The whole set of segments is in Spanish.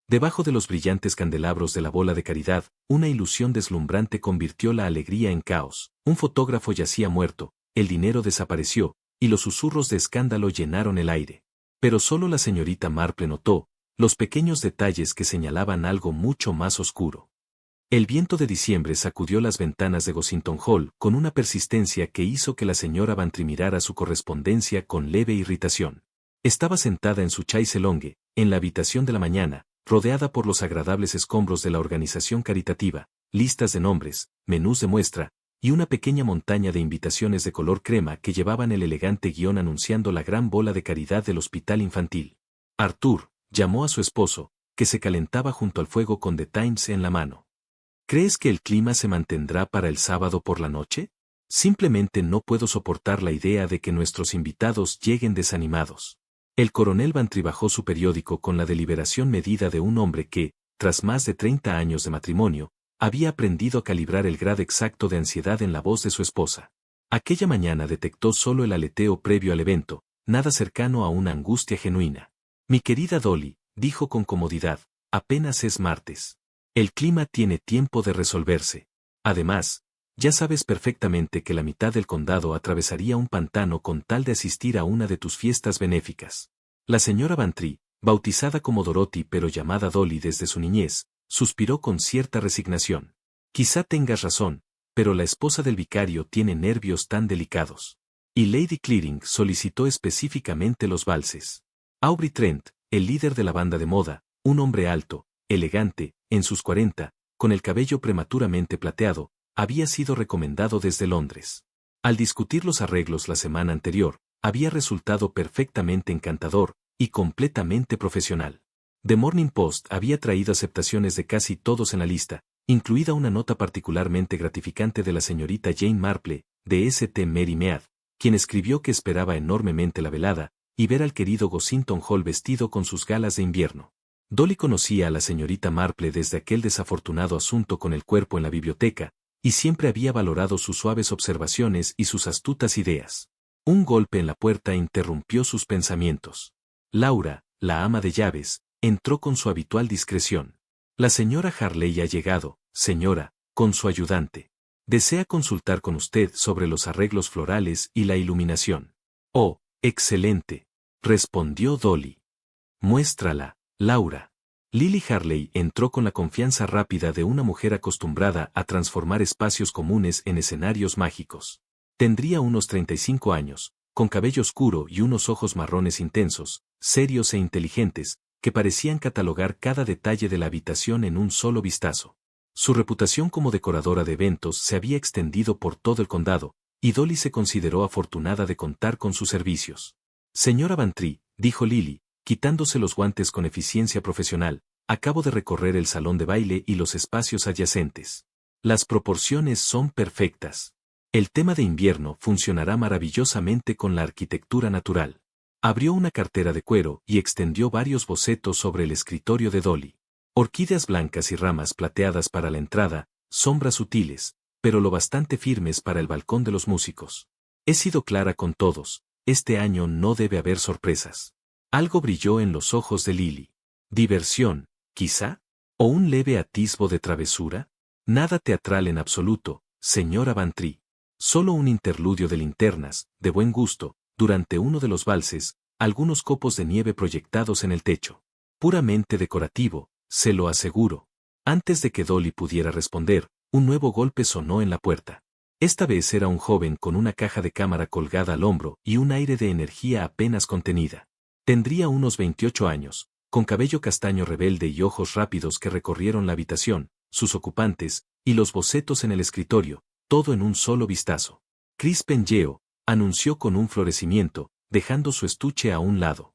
Debajo de los brillantes candelabros de la bola de caridad, una ilusión deslumbrante convirtió la alegría en caos. Un fotógrafo yacía muerto, el dinero desapareció, y los susurros de escándalo llenaron el aire. Pero solo la señorita Marple notó los pequeños detalles que señalaban algo mucho más oscuro. El viento de diciembre sacudió las ventanas de Gossington Hall con una persistencia que hizo que la señora Bantry mirara su correspondencia con leve irritación. Estaba sentada en su chaise longue, en la habitación de la mañana, rodeada por los agradables escombros de la organización caritativa, listas de nombres, menús de muestra, y una pequeña montaña de invitaciones de color crema que llevaban el elegante guión anunciando la gran bola de caridad del hospital infantil. Arthur llamó a su esposo, que se calentaba junto al fuego con The Times en la mano. ¿Crees que el clima se mantendrá para el sábado por la noche? Simplemente no puedo soportar la idea de que nuestros invitados lleguen desanimados. El coronel Bantry bajó su periódico con la deliberación medida de un hombre que, tras más de 30 años de matrimonio, había aprendido a calibrar el grado exacto de ansiedad en la voz de su esposa. Aquella mañana detectó solo el aleteo previo al evento, nada cercano a una angustia genuina. Mi querida Dolly, dijo con comodidad, apenas es martes. El clima tiene tiempo de resolverse. Además, ya sabes perfectamente que la mitad del condado atravesaría un pantano con tal de asistir a una de tus fiestas benéficas. La señora Bantry, bautizada como Dorothy pero llamada Dolly desde su niñez, suspiró con cierta resignación. Quizá tengas razón, pero la esposa del vicario tiene nervios tan delicados. Y Lady Clearing solicitó específicamente los valses. Aubrey Trent, el líder de la banda de moda, un hombre alto, elegante, en sus 40, con el cabello prematuramente plateado, había sido recomendado desde Londres. Al discutir los arreglos la semana anterior, había resultado perfectamente encantador y completamente profesional. The Morning Post había traído aceptaciones de casi todos en la lista, incluida una nota particularmente gratificante de la señorita Jane Marple, de St. Mary Mead, quien escribió que esperaba enormemente la velada y ver al querido Gossington Hall vestido con sus galas de invierno. Dolly conocía a la señorita Marple desde aquel desafortunado asunto con el cuerpo en la biblioteca, y siempre había valorado sus suaves observaciones y sus astutas ideas. Un golpe en la puerta interrumpió sus pensamientos. Laura, la ama de llaves, entró con su habitual discreción. La señora Harley ha llegado, señora, con su ayudante. Desea consultar con usted sobre los arreglos florales y la iluminación. Oh, excelente, respondió Dolly. Muéstrala, Laura. Lily Harley entró con la confianza rápida de una mujer acostumbrada a transformar espacios comunes en escenarios mágicos. Tendría unos 35 años, con cabello oscuro y unos ojos marrones intensos, serios e inteligentes, que parecían catalogar cada detalle de la habitación en un solo vistazo. Su reputación como decoradora de eventos se había extendido por todo el condado, y Dolly se consideró afortunada de contar con sus servicios. Señora Bantry, dijo Lily, quitándose los guantes con eficiencia profesional, acabo de recorrer el salón de baile y los espacios adyacentes. Las proporciones son perfectas. El tema de invierno funcionará maravillosamente con la arquitectura natural. Abrió una cartera de cuero y extendió varios bocetos sobre el escritorio de Dolly. Orquídeas blancas y ramas plateadas para la entrada, sombras sutiles, pero lo bastante firmes para el balcón de los músicos. He sido clara con todos, este año no debe haber sorpresas. Algo brilló en los ojos de Lily. ¿Diversión, quizá? ¿O un leve atisbo de travesura? Nada teatral en absoluto, señora Bantry. Solo un interludio de linternas, de buen gusto, durante uno de los valses, algunos copos de nieve proyectados en el techo. Puramente decorativo, se lo aseguro. Antes de que Dolly pudiera responder, un nuevo golpe sonó en la puerta. Esta vez era un joven con una caja de cámara colgada al hombro y un aire de energía apenas contenida. Tendría unos 28 años, con cabello castaño rebelde y ojos rápidos que recorrieron la habitación, sus ocupantes, y los bocetos en el escritorio, todo en un solo vistazo. Chris Pengeo, anunció con un florecimiento, dejando su estuche a un lado.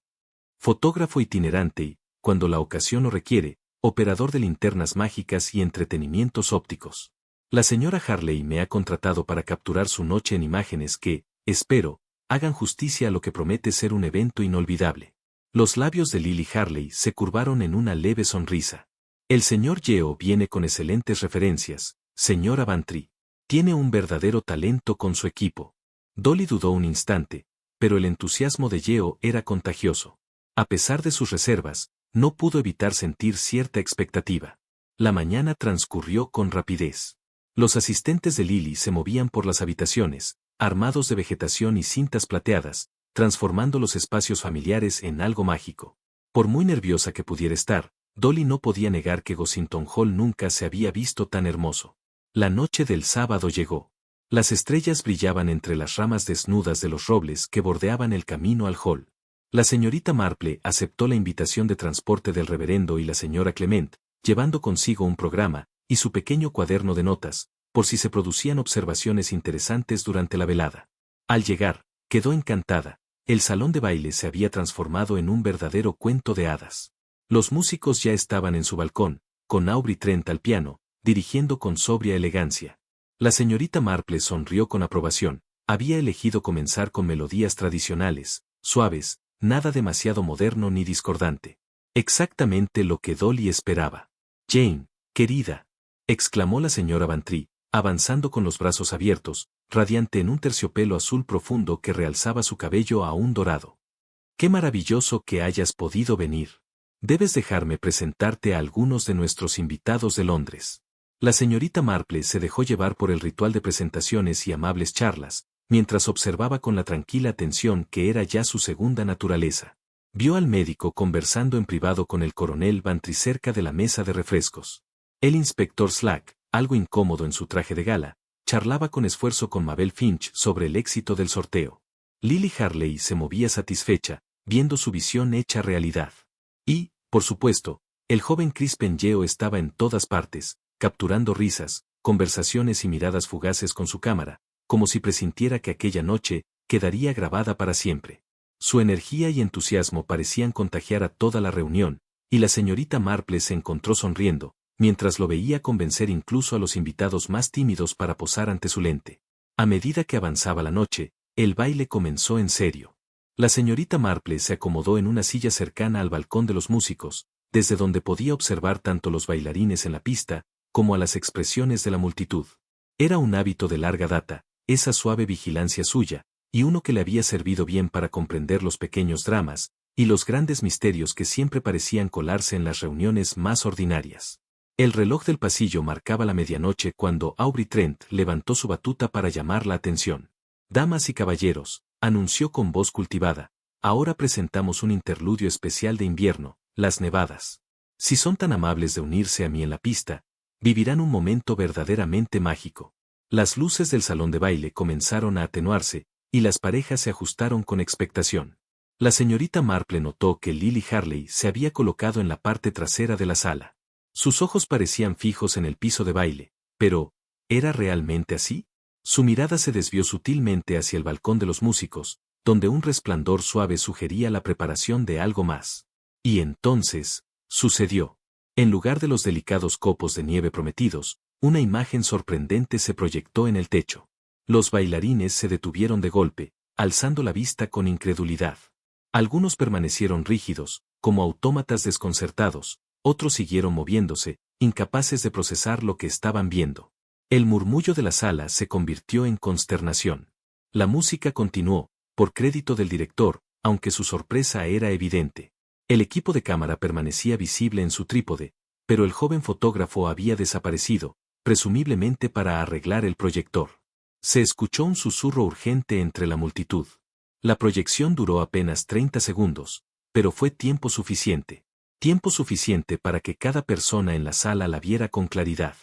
Fotógrafo itinerante y, cuando la ocasión lo requiere, operador de linternas mágicas y entretenimientos ópticos. La señora Harley me ha contratado para capturar su noche en imágenes que, espero, hagan justicia a lo que promete ser un evento inolvidable. Los labios de Lily Harley se curvaron en una leve sonrisa. El señor Yeo viene con excelentes referencias, señora Bantry. Tiene un verdadero talento con su equipo. Dolly dudó un instante, pero el entusiasmo de Yeo era contagioso. A pesar de sus reservas, no pudo evitar sentir cierta expectativa. La mañana transcurrió con rapidez. Los asistentes de Lily se movían por las habitaciones, armados de vegetación y cintas plateadas, transformando los espacios familiares en algo mágico. Por muy nerviosa que pudiera estar, Dolly no podía negar que Gossington Hall nunca se había visto tan hermoso. La noche del sábado llegó. Las estrellas brillaban entre las ramas desnudas de los robles que bordeaban el camino al hall. La señorita Marple aceptó la invitación de transporte del reverendo y la señora Clement, llevando consigo un programa y su pequeño cuaderno de notas, por si se producían observaciones interesantes durante la velada. Al llegar, quedó encantada. El salón de baile se había transformado en un verdadero cuento de hadas. Los músicos ya estaban en su balcón, con Aubrey Trent al piano, dirigiendo con sobria elegancia. La señorita Marple sonrió con aprobación. Había elegido comenzar con melodías tradicionales, suaves, nada demasiado moderno ni discordante. Exactamente lo que Dolly esperaba. «Jane, querida», exclamó la señora Bantry, avanzando con los brazos abiertos, radiante en un terciopelo azul profundo que realzaba su cabello aún dorado. «Qué maravilloso que hayas podido venir. Debes dejarme presentarte a algunos de nuestros invitados de Londres». La señorita Marple se dejó llevar por el ritual de presentaciones y amables charlas, mientras observaba con la tranquila atención que era ya su segunda naturaleza. Vio al médico conversando en privado con el coronel Bantry cerca de la mesa de refrescos. El inspector Slack, algo incómodo en su traje de gala, charlaba con esfuerzo con Mabel Finch sobre el éxito del sorteo. Lily Harley se movía satisfecha, viendo su visión hecha realidad. Y, por supuesto, el joven Crispin Yeo estaba en todas partes, capturando risas, conversaciones y miradas fugaces con su cámara, como si presintiera que aquella noche quedaría grabada para siempre. Su energía y entusiasmo parecían contagiar a toda la reunión, y la señorita Marple se encontró sonriendo, mientras lo veía convencer incluso a los invitados más tímidos para posar ante su lente. A medida que avanzaba la noche, el baile comenzó en serio. La señorita Marple se acomodó en una silla cercana al balcón de los músicos, desde donde podía observar tanto los bailarines en la pista, como a las expresiones de la multitud. Era un hábito de larga data, esa suave vigilancia suya, y uno que le había servido bien para comprender los pequeños dramas, y los grandes misterios que siempre parecían colarse en las reuniones más ordinarias. El reloj del pasillo marcaba la medianoche cuando Aubrey Trent levantó su batuta para llamar la atención. «Damas y caballeros», anunció con voz cultivada, «ahora presentamos un interludio especial de invierno, Las Nevadas. Si son tan amables de unirse a mí en la pista, vivirán un momento verdaderamente mágico». Las luces del salón de baile comenzaron a atenuarse, y las parejas se ajustaron con expectación. La señorita Marple notó que Lily Harley se había colocado en la parte trasera de la sala. Sus ojos parecían fijos en el piso de baile, pero, ¿era realmente así? Su mirada se desvió sutilmente hacia el balcón de los músicos, donde un resplandor suave sugería la preparación de algo más. Y entonces, sucedió. En lugar de los delicados copos de nieve prometidos, una imagen sorprendente se proyectó en el techo. Los bailarines se detuvieron de golpe, alzando la vista con incredulidad. Algunos permanecieron rígidos, como autómatas desconcertados, otros siguieron moviéndose, incapaces de procesar lo que estaban viendo. El murmullo de la sala se convirtió en consternación. La música continuó, por crédito del director, aunque su sorpresa era evidente. El equipo de cámara permanecía visible en su trípode, pero el joven fotógrafo había desaparecido, presumiblemente para arreglar el proyector. Se escuchó un susurro urgente entre la multitud. La proyección duró apenas 30 segundos, pero fue tiempo suficiente. Tiempo suficiente para que cada persona en la sala la viera con claridad.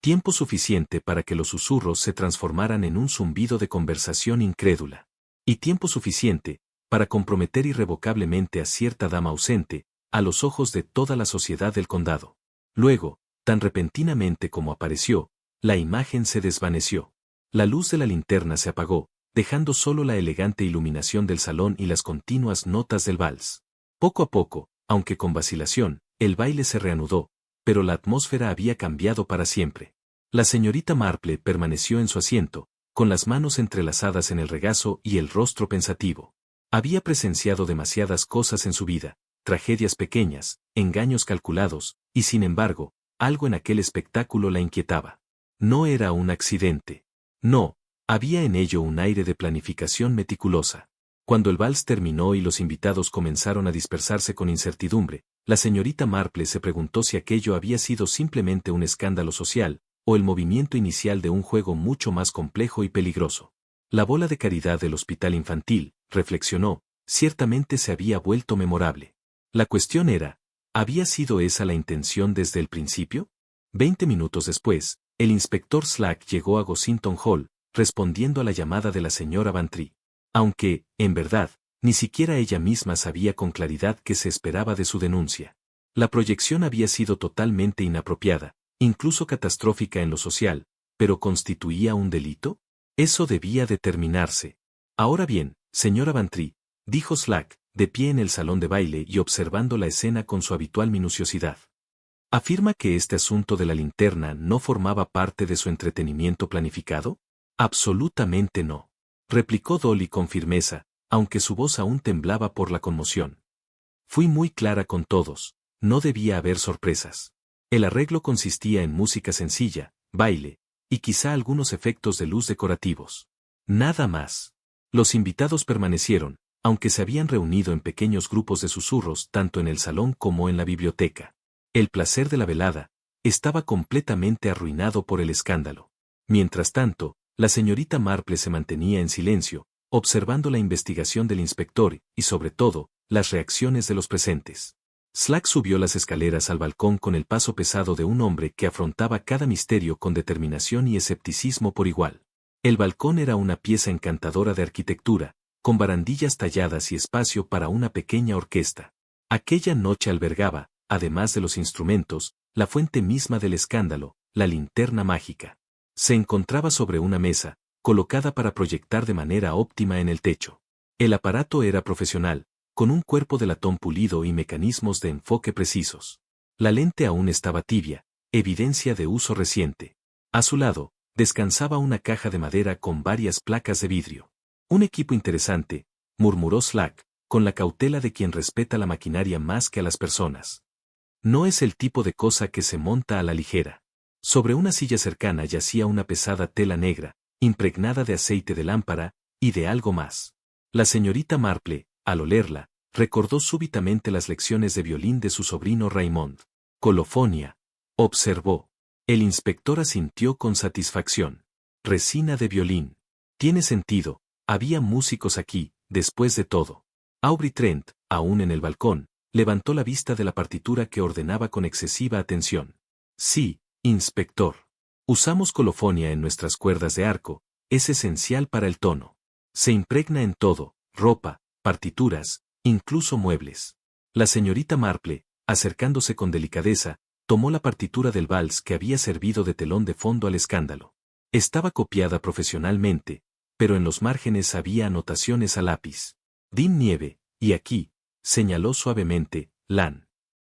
Tiempo suficiente para que los susurros se transformaran en un zumbido de conversación incrédula. Y tiempo suficiente para comprometer irrevocablemente a cierta dama ausente, a los ojos de toda la sociedad del condado. Luego, tan repentinamente como apareció, la imagen se desvaneció. La luz de la linterna se apagó, dejando solo la elegante iluminación del salón y las continuas notas del vals. Poco a poco, aunque con vacilación, el baile se reanudó, pero la atmósfera había cambiado para siempre. La señorita Marple permaneció en su asiento, con las manos entrelazadas en el regazo y el rostro pensativo. Había presenciado demasiadas cosas en su vida, tragedias pequeñas, engaños calculados, y sin embargo, algo en aquel espectáculo la inquietaba. No era un accidente. No, había en ello un aire de planificación meticulosa. Cuando el vals terminó y los invitados comenzaron a dispersarse con incertidumbre, La señorita Marple se preguntó si aquello había sido simplemente un escándalo social, o el movimiento inicial de un juego mucho más complejo y peligroso. La bola de caridad del hospital infantil, reflexionó, ciertamente se había vuelto memorable. La cuestión era, ¿había sido esa la intención desde el principio? 20 minutos después, el inspector Slack llegó a Gossington Hall, respondiendo a la llamada de la señora Bantry. Aunque, en verdad, ni siquiera ella misma sabía con claridad qué se esperaba de su denuncia. La proyección había sido totalmente inapropiada, incluso catastrófica en lo social, pero ¿constituía un delito? Eso debía determinarse. Ahora bien, señora Bantry, dijo Slack, de pie en el salón de baile y observando la escena con su habitual minuciosidad. ¿Afirma que este asunto de la linterna no formaba parte de su entretenimiento planificado? Absolutamente no, replicó Dolly con firmeza, aunque su voz aún temblaba por la conmoción. Fui muy clara con todos, no debía haber sorpresas. El arreglo consistía en música sencilla, baile, y quizá algunos efectos de luz decorativos. Nada más. Los invitados permanecieron, aunque se habían reunido en pequeños grupos de susurros tanto en el salón como en la biblioteca. El placer de la velada estaba completamente arruinado por el escándalo. Mientras tanto, la señorita Marple se mantenía en silencio, observando la investigación del inspector y, sobre todo, las reacciones de los presentes. Slack subió las escaleras al balcón con el paso pesado de un hombre que afrontaba cada misterio con determinación y escepticismo por igual. El balcón era una pieza encantadora de arquitectura, con barandillas talladas y espacio para una pequeña orquesta. Aquella noche albergaba, además de los instrumentos, la fuente misma del escándalo, la linterna mágica. Se encontraba sobre una mesa, colocada para proyectar de manera óptima en el techo. El aparato era profesional, con un cuerpo de latón pulido y mecanismos de enfoque precisos. La lente aún estaba tibia, evidencia de uso reciente. A su lado, descansaba una caja de madera con varias placas de vidrio. Un equipo interesante, murmuró Slack, con la cautela de quien respeta la maquinaria más que a las personas. No es el tipo de cosa que se monta a la ligera. Sobre una silla cercana yacía una pesada tela negra, impregnada de aceite de lámpara, y de algo más. La señorita Marple, al olerla, recordó súbitamente las lecciones de violín de su sobrino Raymond. Colofonia, observó. El inspector asintió con satisfacción. Resina de violín. Tiene sentido, había músicos aquí, después de todo. Aubrey Trent, aún en el balcón, levantó la vista de la partitura que ordenaba con excesiva atención. Sí, inspector. Usamos colofonia en nuestras cuerdas de arco, es esencial para el tono. Se impregna en todo, ropa, partituras, incluso muebles. La señorita Marple, acercándose con delicadeza, tomó la partitura del vals que había servido de telón de fondo al escándalo. Estaba copiada profesionalmente, pero en los márgenes había anotaciones a lápiz. Din nieve, y aquí, señaló suavemente, Lan.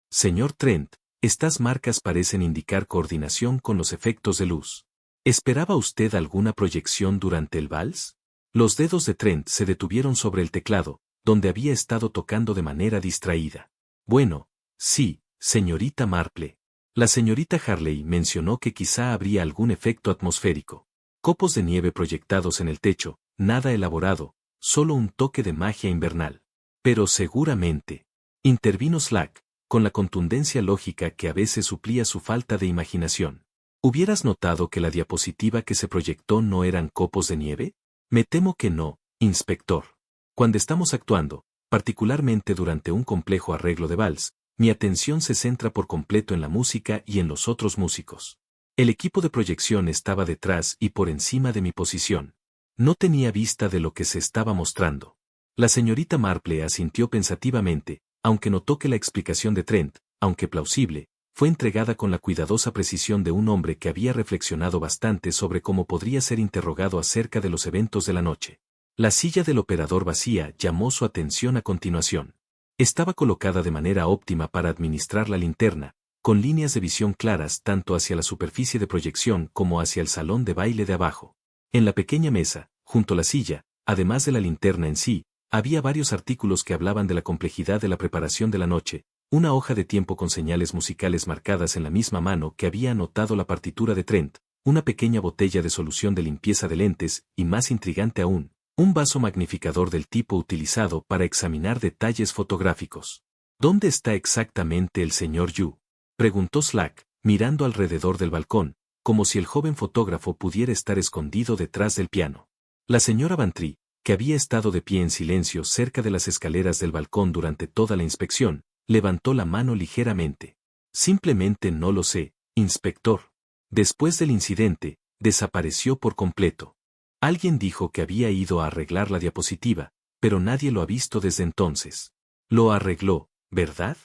Señor Trent, estas marcas parecen indicar coordinación con los efectos de luz. ¿Esperaba usted alguna proyección durante el vals? Los dedos de Trent se detuvieron sobre el teclado, donde había estado tocando de manera distraída. Bueno, sí, señorita Marple. La señorita Harley mencionó que quizá habría algún efecto atmosférico. Copos de nieve proyectados en el techo, nada elaborado, solo un toque de magia invernal. Pero seguramente, intervino Slack, con la contundencia lógica que a veces suplía su falta de imaginación. ¿Hubieras notado que la diapositiva que se proyectó no eran copos de nieve? Me temo que no, inspector. Cuando estamos actuando, particularmente durante un complejo arreglo de vals, mi atención se centra por completo en la música y en los otros músicos. El equipo de proyección estaba detrás y por encima de mi posición. No tenía vista de lo que se estaba mostrando. La señorita Marple asintió pensativamente, aunque notó que la explicación de Trent, aunque plausible, fue entregada con la cuidadosa precisión de un hombre que había reflexionado bastante sobre cómo podría ser interrogado acerca de los eventos de la noche. La silla del operador vacía llamó su atención a continuación. Estaba colocada de manera óptima para administrar la linterna, con líneas de visión claras tanto hacia la superficie de proyección como hacia el salón de baile de abajo. En la pequeña mesa, junto a la silla, además de la linterna en sí, había varios artículos que hablaban de la complejidad de la preparación de la noche, una hoja de tiempo con señales musicales marcadas en la misma mano que había anotado la partitura de Trent, una pequeña botella de solución de limpieza de lentes y, más intrigante aún, un vaso magnificador del tipo utilizado para examinar detalles fotográficos. ¿Dónde está exactamente el señor Yu? Preguntó Slack, mirando alrededor del balcón, como si el joven fotógrafo pudiera estar escondido detrás del piano. La señora Bantry, que había estado de pie en silencio cerca de las escaleras del balcón durante toda la inspección, levantó la mano ligeramente. Simplemente no lo sé, inspector. Después del incidente, desapareció por completo. Alguien dijo que había ido a arreglar la diapositiva, pero nadie lo ha visto desde entonces. Lo arregló, ¿verdad?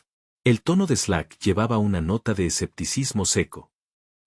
El tono de Slack llevaba una nota de escepticismo seco.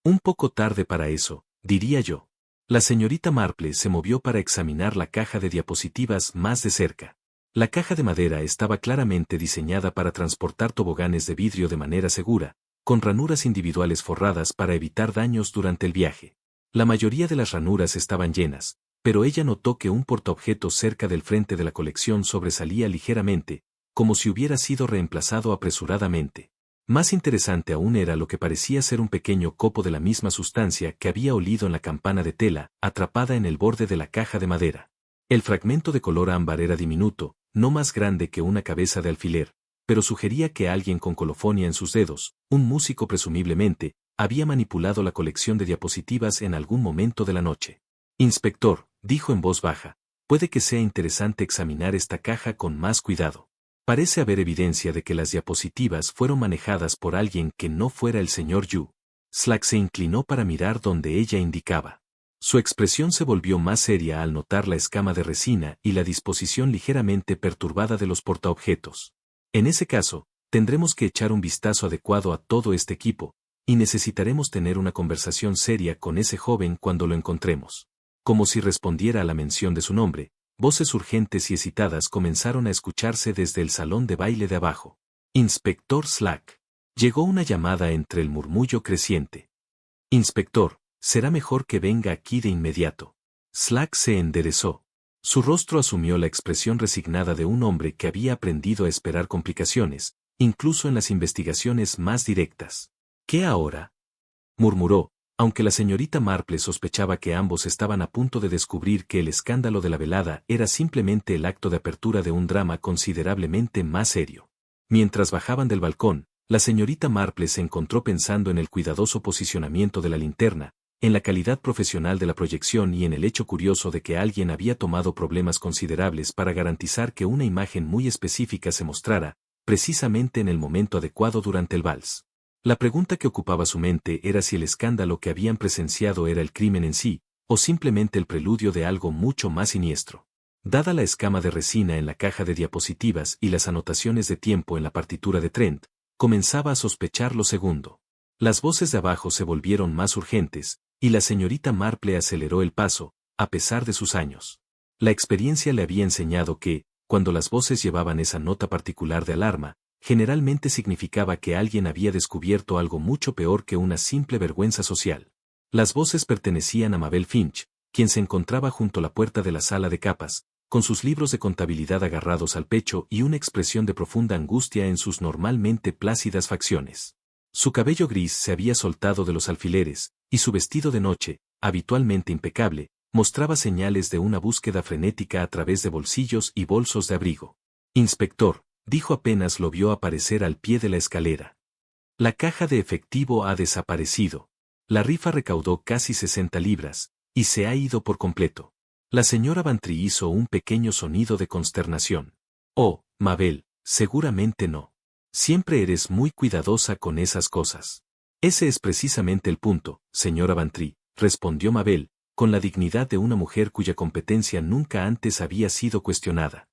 Un poco tarde para eso, diría yo. La señorita Marple se movió para examinar la caja de diapositivas más de cerca. La caja de madera estaba claramente diseñada para transportar toboganes de vidrio de manera segura, con ranuras individuales forradas para evitar daños durante el viaje. La mayoría de las ranuras estaban llenas, pero ella notó que un portaobjetos cerca del frente de la colección sobresalía ligeramente, como si hubiera sido reemplazado apresuradamente. Más interesante aún era lo que parecía ser un pequeño copo de la misma sustancia que había olido en la campana de tela, atrapada en el borde de la caja de madera. El fragmento de color ámbar era diminuto, no más grande que una cabeza de alfiler, pero sugería que alguien con colofonia en sus dedos, un músico presumiblemente, había manipulado la colección de diapositivas en algún momento de la noche. Inspector, dijo en voz baja, puede que sea interesante examinar esta caja con más cuidado. Parece haber evidencia de que las diapositivas fueron manejadas por alguien que no fuera el señor Yu. Slack se inclinó para mirar donde ella indicaba. Su expresión se volvió más seria al notar la escama de resina y la disposición ligeramente perturbada de los portaobjetos. En ese caso, tendremos que echar un vistazo adecuado a todo este equipo, y necesitaremos tener una conversación seria con ese joven cuando lo encontremos. Como si respondiera a la mención de su nombre, voces urgentes y excitadas comenzaron a escucharse desde el salón de baile de abajo. Inspector Slack. Llegó una llamada entre el murmullo creciente. Inspector, será mejor que venga aquí de inmediato. Slack se enderezó. Su rostro asumió la expresión resignada de un hombre que había aprendido a esperar complicaciones, incluso en las investigaciones más directas. ¿Qué ahora? Murmuró, aunque la señorita Marple sospechaba que ambos estaban a punto de descubrir que el escándalo de la velada era simplemente el acto de apertura de un drama considerablemente más serio. Mientras bajaban del balcón, la señorita Marple se encontró pensando en el cuidadoso posicionamiento de la linterna, en la calidad profesional de la proyección y en el hecho curioso de que alguien había tomado problemas considerables para garantizar que una imagen muy específica se mostrara, precisamente en el momento adecuado durante el vals. La pregunta que ocupaba su mente era si el escándalo que habían presenciado era el crimen en sí, o simplemente el preludio de algo mucho más siniestro. Dada la escama de resina en la caja de diapositivas y las anotaciones de tiempo en la partitura de Trent, comenzaba a sospechar lo segundo. Las voces de abajo se volvieron más urgentes, y la señorita Marple aceleró el paso, a pesar de sus años. La experiencia le había enseñado que, cuando las voces llevaban esa nota particular de alarma, generalmente significaba que alguien había descubierto algo mucho peor que una simple vergüenza social. Las voces pertenecían a Mabel Finch, quien se encontraba junto a la puerta de la sala de capas, con sus libros de contabilidad agarrados al pecho y una expresión de profunda angustia en sus normalmente plácidas facciones. Su cabello gris se había soltado de los alfileres, y su vestido de noche, habitualmente impecable, mostraba señales de una búsqueda frenética a través de bolsillos y bolsos de abrigo. Inspector, dijo apenas lo vio aparecer al pie de la escalera. La caja de efectivo ha desaparecido. La rifa recaudó casi 60 libras, y se ha ido por completo. La señora Bantry hizo un pequeño sonido de consternación. Oh, Mabel, seguramente no. Siempre eres muy cuidadosa con esas cosas. Ese es precisamente el punto, señora Bantry, respondió Mabel, con la dignidad de una mujer cuya competencia nunca antes había sido cuestionada.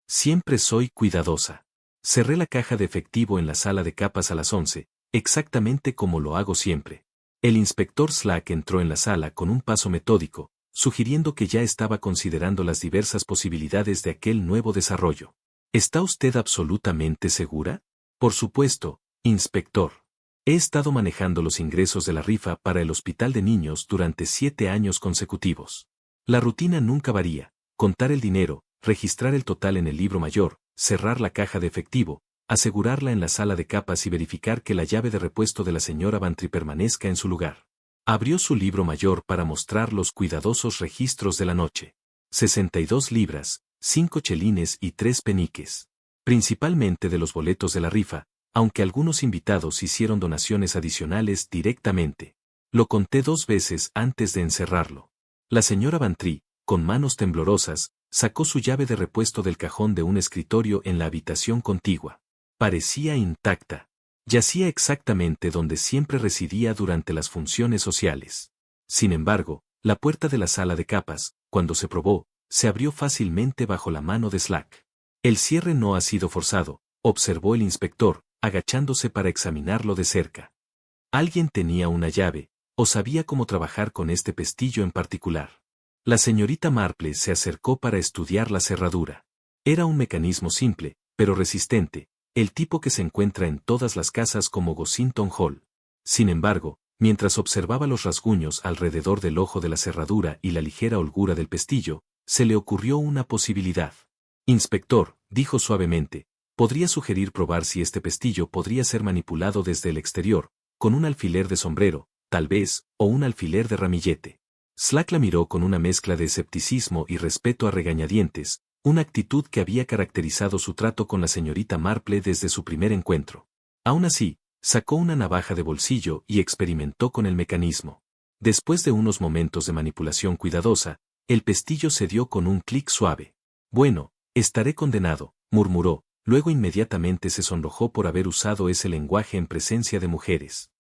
Siempre soy cuidadosa. Cerré la caja de efectivo en la sala de capas a las 11, exactamente como lo hago siempre. El inspector Slack entró en la sala con un paso metódico, sugiriendo que ya estaba considerando las diversas posibilidades de aquel nuevo desarrollo. ¿Está usted absolutamente segura? Por supuesto, inspector. He estado manejando los ingresos de la rifa para el hospital de niños durante 7 años consecutivos. La rutina nunca varía: contar el dinero, registrar el total en el libro mayor, cerrar la caja de efectivo, asegurarla en la sala de capas y verificar que la llave de repuesto de la señora Bantry permanezca en su lugar. Abrió su libro mayor para mostrar los cuidadosos registros de la noche. 62 libras, 5 chelines y 3 peniques. principalmente de los boletos de la rifa, aunque algunos invitados hicieron donaciones adicionales directamente. Lo conté 2 veces antes de encerrarlo. La señora Bantry, con manos temblorosas, sacó su llave de repuesto del cajón de un escritorio en la habitación contigua. Parecía intacta. Yacía exactamente donde siempre residía durante las funciones sociales. Sin embargo, la puerta de la sala de capas, cuando se probó, se abrió fácilmente bajo la mano de Slack. El cierre no ha sido forzado, observó el inspector, agachándose para examinarlo de cerca. Alguien tenía una llave, o sabía cómo trabajar con este pestillo en particular. La señorita Marple se acercó para estudiar la cerradura. Era un mecanismo simple, pero resistente, el tipo que se encuentra en todas las casas como Gossington Hall. Sin embargo, mientras observaba los rasguños alrededor del ojo de la cerradura y la ligera holgura del pestillo, se le ocurrió una posibilidad. Inspector, dijo suavemente, podría sugerir probar si este pestillo podría ser manipulado desde el exterior, con un alfiler de sombrero, tal vez, o un alfiler de ramillete. Slack la miró con una mezcla de escepticismo y respeto a regañadientes, una actitud que había caracterizado su trato con la señorita Marple desde su primer encuentro. Aún así, sacó una navaja de bolsillo y experimentó con el mecanismo. Después de unos momentos de manipulación cuidadosa, el pestillo cedió con un clic suave. Bueno, estaré condenado, murmuró, luego inmediatamente se sonrojó por haber usado ese lenguaje en presencia de mujeres.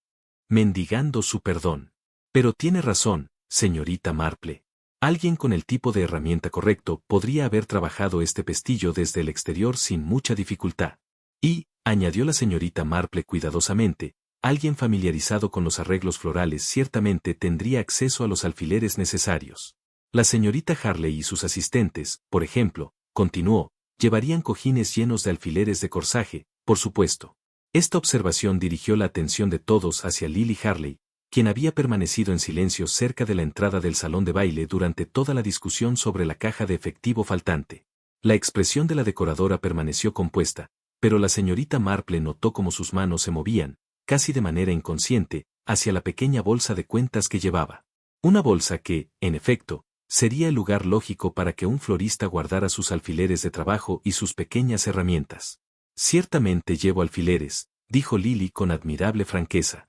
Mendigando su perdón. Pero tiene razón, señorita Marple. Alguien con el tipo de herramienta correcto podría haber trabajado este pestillo desde el exterior sin mucha dificultad. Y, añadió la señorita Marple cuidadosamente, alguien familiarizado con los arreglos florales ciertamente tendría acceso a los alfileres necesarios. La señorita Harley y sus asistentes, por ejemplo, continuó, llevarían cojines llenos de alfileres de corsaje, por supuesto. Esta observación dirigió la atención de todos hacia Lily Harley, quien había permanecido en silencio cerca de la entrada del salón de baile durante toda la discusión sobre la caja de efectivo faltante. La expresión de la decoradora permaneció compuesta, pero la señorita Marple notó cómo sus manos se movían, casi de manera inconsciente, hacia la pequeña bolsa de cuentas que llevaba. Una bolsa que, en efecto, sería el lugar lógico para que un florista guardara sus alfileres de trabajo y sus pequeñas herramientas. Ciertamente llevo alfileres, dijo Lily con admirable franqueza.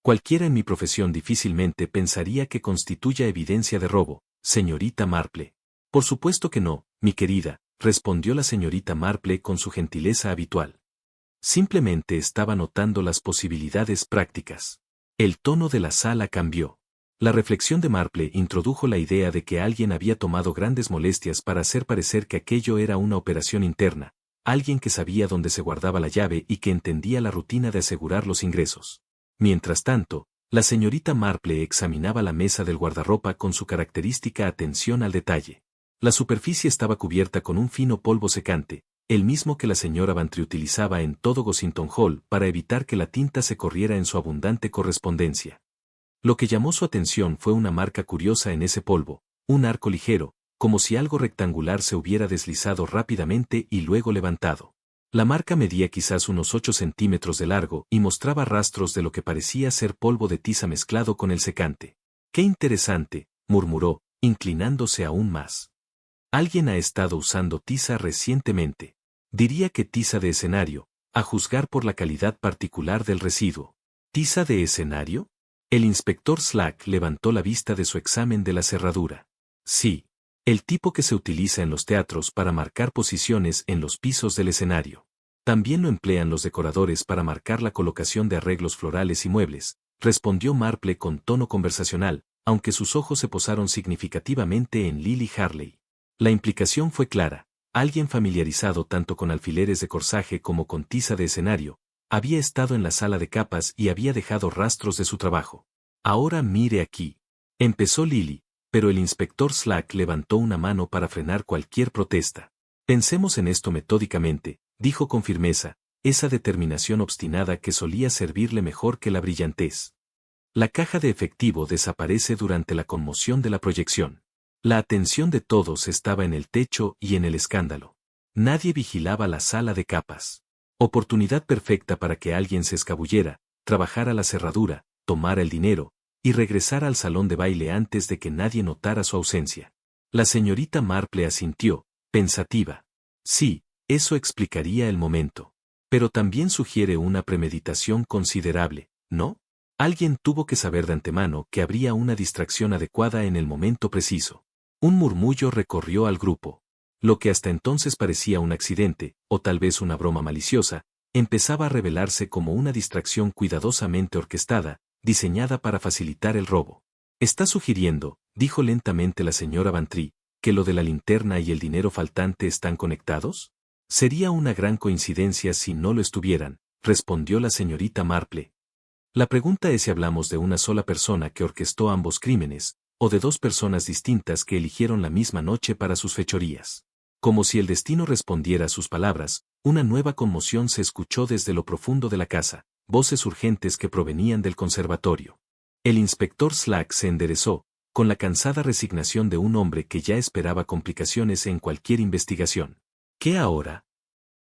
Cualquiera en mi profesión difícilmente pensaría que constituya evidencia de robo, señorita Marple. Por supuesto que no, mi querida, respondió la señorita Marple con su gentileza habitual. Simplemente estaba notando las posibilidades prácticas. El tono de la sala cambió. La reflexión de Marple introdujo la idea de que alguien había tomado grandes molestias para hacer parecer que aquello era una operación interna, alguien que sabía dónde se guardaba la llave y que entendía la rutina de asegurar los ingresos. Mientras tanto, la señorita Marple examinaba la mesa del guardarropa con su característica atención al detalle. La superficie estaba cubierta con un fino polvo secante, el mismo que la señora Bantry utilizaba en todo Gossington Hall para evitar que la tinta se corriera en su abundante correspondencia. Lo que llamó su atención fue una marca curiosa en ese polvo, un arco ligero, como si algo rectangular se hubiera deslizado rápidamente y luego levantado. La marca medía quizás unos 8 centímetros de largo y mostraba rastros de lo que parecía ser polvo de tiza mezclado con el secante. ¡Qué interesante!, murmuró, inclinándose aún más. Alguien ha estado usando tiza recientemente. Diría que tiza de escenario, a juzgar por la calidad particular del residuo. ¿Tiza de escenario? El inspector Slack levantó la vista de su examen de la cerradura. Sí. El tipo que se utiliza en los teatros para marcar posiciones en los pisos del escenario. También lo emplean los decoradores para marcar la colocación de arreglos florales y muebles, respondió Marple con tono conversacional, aunque sus ojos se posaron significativamente en Lily Harley. La implicación fue clara, alguien familiarizado tanto con alfileres de corsaje como con tiza de escenario, había estado en la sala de capas y había dejado rastros de su trabajo. Ahora mire aquí. Empezó Lily, pero el inspector Slack levantó una mano para frenar cualquier protesta. Pensemos en esto metódicamente, dijo con firmeza, esa determinación obstinada que solía servirle mejor que la brillantez. La caja de efectivo desaparece durante la conmoción de la proyección. La atención de todos estaba en el techo y en el escándalo. Nadie vigilaba la sala de capas. Oportunidad perfecta para que alguien se escabullera, trabajara la cerradura, tomara el dinero, y regresara al salón de baile antes de que nadie notara su ausencia. La señorita Marple asintió, pensativa. Sí, Eso explicaría el momento. Pero también sugiere una premeditación considerable, ¿no? Alguien tuvo que saber de antemano que habría una distracción adecuada en el momento preciso. Un murmullo recorrió al grupo. Lo que hasta entonces parecía un accidente, o tal vez una broma maliciosa, empezaba a revelarse como una distracción cuidadosamente orquestada, diseñada para facilitar el robo. «Está sugiriendo», dijo lentamente la señora Bantry, «que lo de la linterna y el dinero faltante están conectados». «Sería una gran coincidencia si no lo estuvieran», respondió la señorita Marple. «La pregunta es si hablamos de una sola persona que orquestó ambos crímenes, o de dos personas distintas que eligieron la misma noche para sus fechorías». Como si el destino respondiera a sus palabras, una nueva conmoción se escuchó desde lo profundo de la casa, voces urgentes que provenían del conservatorio. El inspector Slack se enderezó, con la cansada resignación de un hombre que ya esperaba complicaciones en cualquier investigación. «¿Qué ahora?»,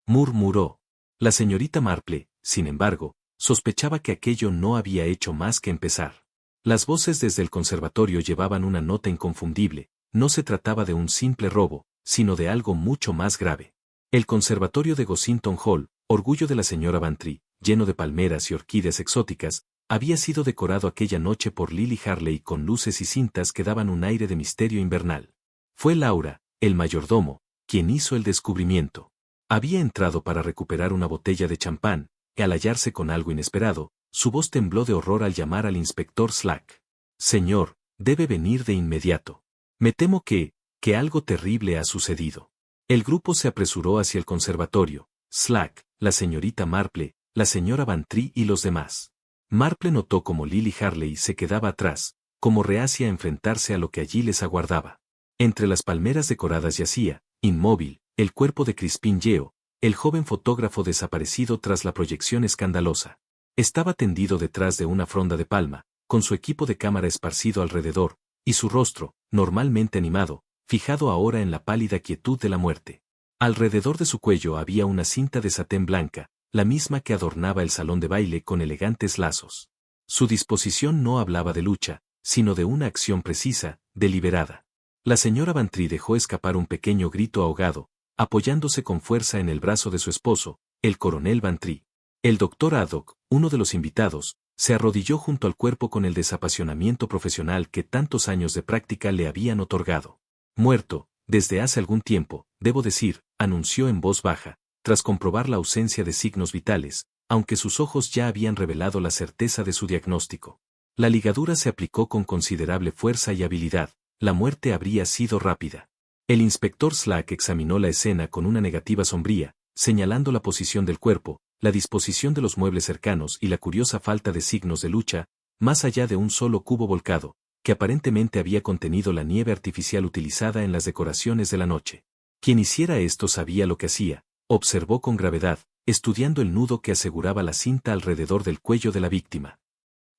murmuró. La señorita Marple, sin embargo, sospechaba que aquello no había hecho más que empezar. Las voces desde el conservatorio llevaban una nota inconfundible, no se trataba de un simple robo, sino de algo mucho más grave. El conservatorio de Gossington Hall, orgullo de la señora Bantry, lleno de palmeras y orquídeas exóticas, había sido decorado aquella noche por Lily Harley con luces y cintas que daban un aire de misterio invernal. Fue Laura, el mayordomo, quien hizo el descubrimiento. Había entrado para recuperar una botella de champán, y al hallarse con algo inesperado, su voz tembló de horror al llamar al inspector Slack. «Señor, debe venir de inmediato. Me temo que algo terrible ha sucedido». El grupo se apresuró hacia el conservatorio. Slack, la señorita Marple, la señora Bantry y los demás. Marple notó cómo Lily Harley se quedaba atrás, como reacia a enfrentarse a lo que allí les aguardaba. Entre las palmeras decoradas yacía, inmóvil, el cuerpo de Crispin Yeo, el joven fotógrafo desaparecido tras la proyección escandalosa. Estaba tendido detrás de una fronda de palma, con su equipo de cámara esparcido alrededor, y su rostro, normalmente animado, fijado ahora en la pálida quietud de la muerte. Alrededor de su cuello había una cinta de satén blanca, la misma que adornaba el salón de baile con elegantes lazos. Su disposición no hablaba de lucha, sino de una acción precisa, deliberada. La señora Bantry dejó escapar un pequeño grito ahogado, apoyándose con fuerza en el brazo de su esposo, el coronel Bantry. El doctor Haddock, uno de los invitados, se arrodilló junto al cuerpo con el desapasionamiento profesional que tantos años de práctica le habían otorgado. «Muerto, desde hace algún tiempo, debo decir», anunció en voz baja, tras comprobar la ausencia de signos vitales, aunque sus ojos ya habían revelado la certeza de su diagnóstico. La ligadura se aplicó con considerable fuerza y habilidad, la muerte habría sido rápida. El inspector Slack examinó la escena con una negativa sombría, señalando la posición del cuerpo, la disposición de los muebles cercanos y la curiosa falta de signos de lucha, más allá de un solo cubo volcado, que aparentemente había contenido la nieve artificial utilizada en las decoraciones de la noche. Quien hiciera esto sabía lo que hacía, observó con gravedad, estudiando el nudo que aseguraba la cinta alrededor del cuello de la víctima.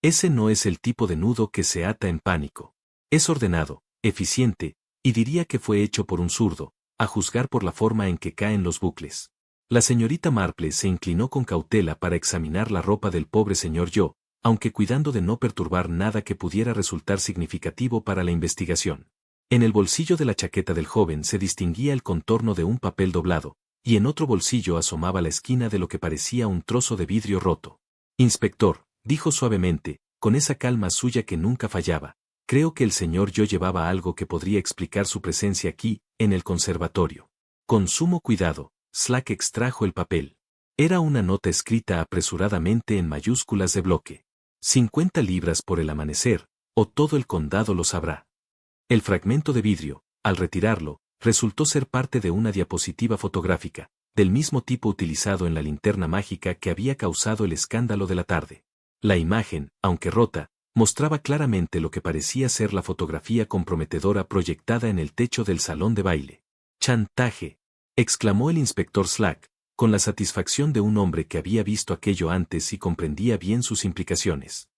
Ese no es el tipo de nudo que se ata en pánico. Es ordenado, eficiente, y diría que fue hecho por un zurdo, a juzgar por la forma en que caen los bucles. La señorita Marple se inclinó con cautela para examinar la ropa del pobre señor Yo, aunque cuidando de no perturbar nada que pudiera resultar significativo para la investigación. En el bolsillo de la chaqueta del joven se distinguía el contorno de un papel doblado, y en otro bolsillo asomaba la esquina de lo que parecía un trozo de vidrio roto. «Inspector», dijo suavemente, con esa calma suya que nunca fallaba, «creo que el señor Yo llevaba algo que podría explicar su presencia aquí, en el conservatorio». Con sumo cuidado, Slack extrajo el papel. Era una nota escrita apresuradamente en mayúsculas de bloque. 50 libras por el amanecer, o todo el condado lo sabrá. El fragmento de vidrio, al retirarlo, resultó ser parte de una diapositiva fotográfica, del mismo tipo utilizado en la linterna mágica que había causado el escándalo de la tarde. La imagen, aunque rota, mostraba claramente lo que parecía ser la fotografía comprometedora proyectada en el techo del salón de baile. «¡Chantaje!», exclamó el inspector Slack, con la satisfacción de un hombre que había visto aquello antes y comprendía bien sus implicaciones.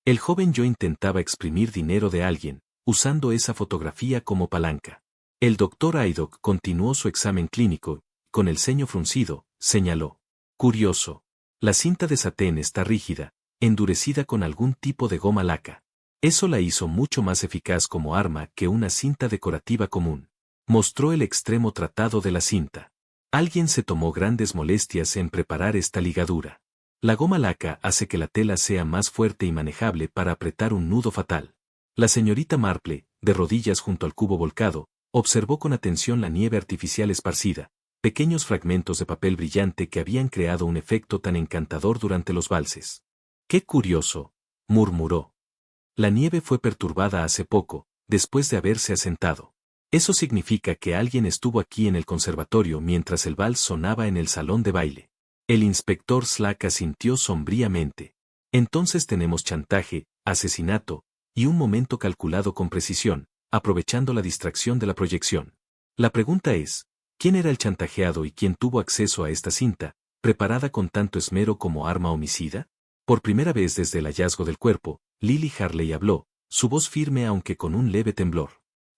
El joven Yo intentaba exprimir dinero de alguien, usando esa fotografía como palanca. El doctor Haddock continuó su examen clínico, con el ceño fruncido, señaló. «Curioso. La cinta de satén está rígida, endurecida con algún tipo de goma laca. Eso la hizo mucho más eficaz como arma que una cinta decorativa común». Mostró el extremo tratado de la cinta. Alguien se tomó grandes molestias en preparar esta ligadura. La goma laca hace que la tela sea más fuerte y manejable para apretar un nudo fatal. La señorita Marple, de rodillas junto al cubo volcado, observó con atención la nieve artificial esparcida, pequeños fragmentos de papel brillante que habían creado un efecto tan encantador durante los valses. ¡Qué curioso!, murmuró. La nieve fue perturbada hace poco, después de haberse asentado. Eso significa que alguien estuvo aquí en el conservatorio mientras el vals sonaba en el salón de baile. El inspector Slack asintió sombríamente. Entonces tenemos chantaje, asesinato, y un momento calculado con precisión, aprovechando la distracción de la proyección. La pregunta es, ¿quién era el chantajeado y quién tuvo acceso a esta cinta, preparada con tanto esmero como arma homicida? Por primera vez desde el hallazgo del cuerpo, Lily Harley habló, su voz firme aunque con un leve temblor.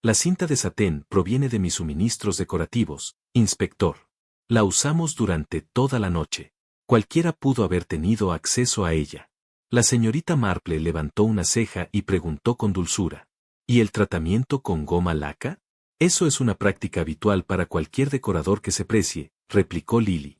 La cinta de satén proviene de mis suministros decorativos, inspector. La usamos durante toda la noche. Cualquiera pudo haber tenido acceso a ella. La señorita Marple levantó una ceja y preguntó con dulzura. ¿Y el tratamiento con goma laca? Eso es una práctica habitual para cualquier decorador que se precie, replicó Lily.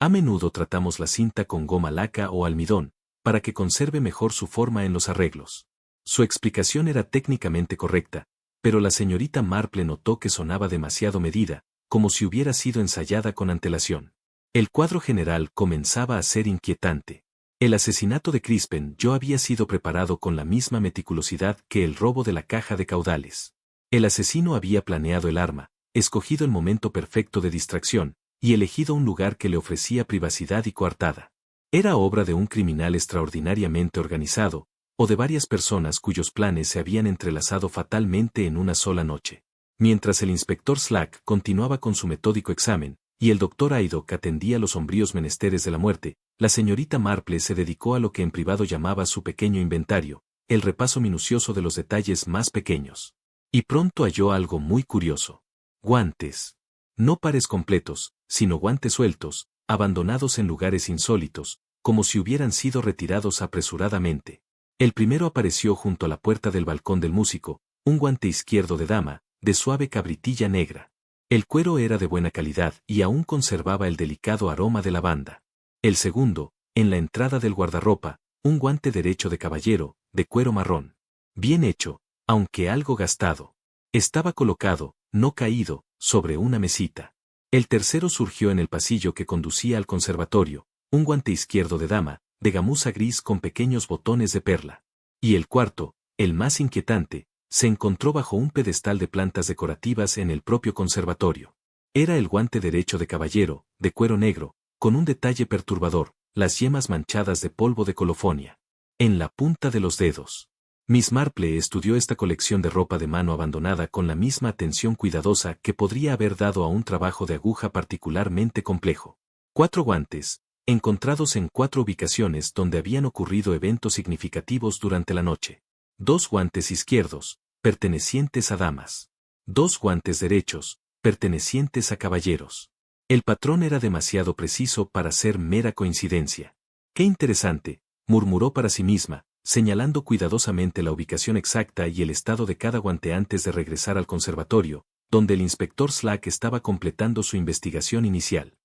A menudo tratamos la cinta con goma laca o almidón, para que conserve mejor su forma en los arreglos. Su explicación era técnicamente correcta, pero la señorita Marple notó que sonaba demasiado medida, como si hubiera sido ensayada con antelación. El cuadro general comenzaba a ser inquietante. El asesinato de Crispen Joe había sido preparado con la misma meticulosidad que el robo de la caja de caudales. El asesino había planeado el arma, escogido el momento perfecto de distracción, y elegido un lugar que le ofrecía privacidad y coartada. Era obra de un criminal extraordinariamente organizado, o de varias personas cuyos planes se habían entrelazado fatalmente en una sola noche. Mientras el inspector Slack continuaba con su metódico examen, y el doctor Haydock atendía los sombríos menesteres de la muerte, la señorita Marple se dedicó a lo que en privado llamaba su pequeño inventario, el repaso minucioso de los detalles más pequeños. Y pronto halló algo muy curioso. Guantes. No pares completos, sino guantes sueltos, abandonados en lugares insólitos, como si hubieran sido retirados apresuradamente. El primero apareció junto a la puerta del balcón del músico, un guante izquierdo de dama, de suave cabritilla negra. El cuero era de buena calidad y aún conservaba el delicado aroma de lavanda. El segundo, en la entrada del guardarropa, un guante derecho de caballero, de cuero marrón. Bien hecho, aunque algo gastado. Estaba colocado, no caído, sobre una mesita. El tercero surgió en el pasillo que conducía al conservatorio, un guante izquierdo de dama, de gamuza gris con pequeños botones de perla. Y el cuarto, el más inquietante, se encontró bajo un pedestal de plantas decorativas en el propio conservatorio. Era el guante derecho de caballero, de cuero negro, con un detalle perturbador, las yemas manchadas de polvo de colofonia. En la punta de los dedos. Miss Marple estudió esta colección de ropa de mano abandonada con la misma atención cuidadosa que podría haber dado a un trabajo de aguja particularmente complejo. 4 guantes, encontrados en 4 ubicaciones donde habían ocurrido eventos significativos durante la noche. 2 guantes izquierdos, pertenecientes a damas. 2 guantes derechos, pertenecientes a caballeros. El patrón era demasiado preciso para ser mera coincidencia. ¡Qué interesante!, murmuró para sí misma, señalando cuidadosamente la ubicación exacta y el estado de cada guante antes de regresar al conservatorio, donde el inspector Slack estaba completando su investigación inicial.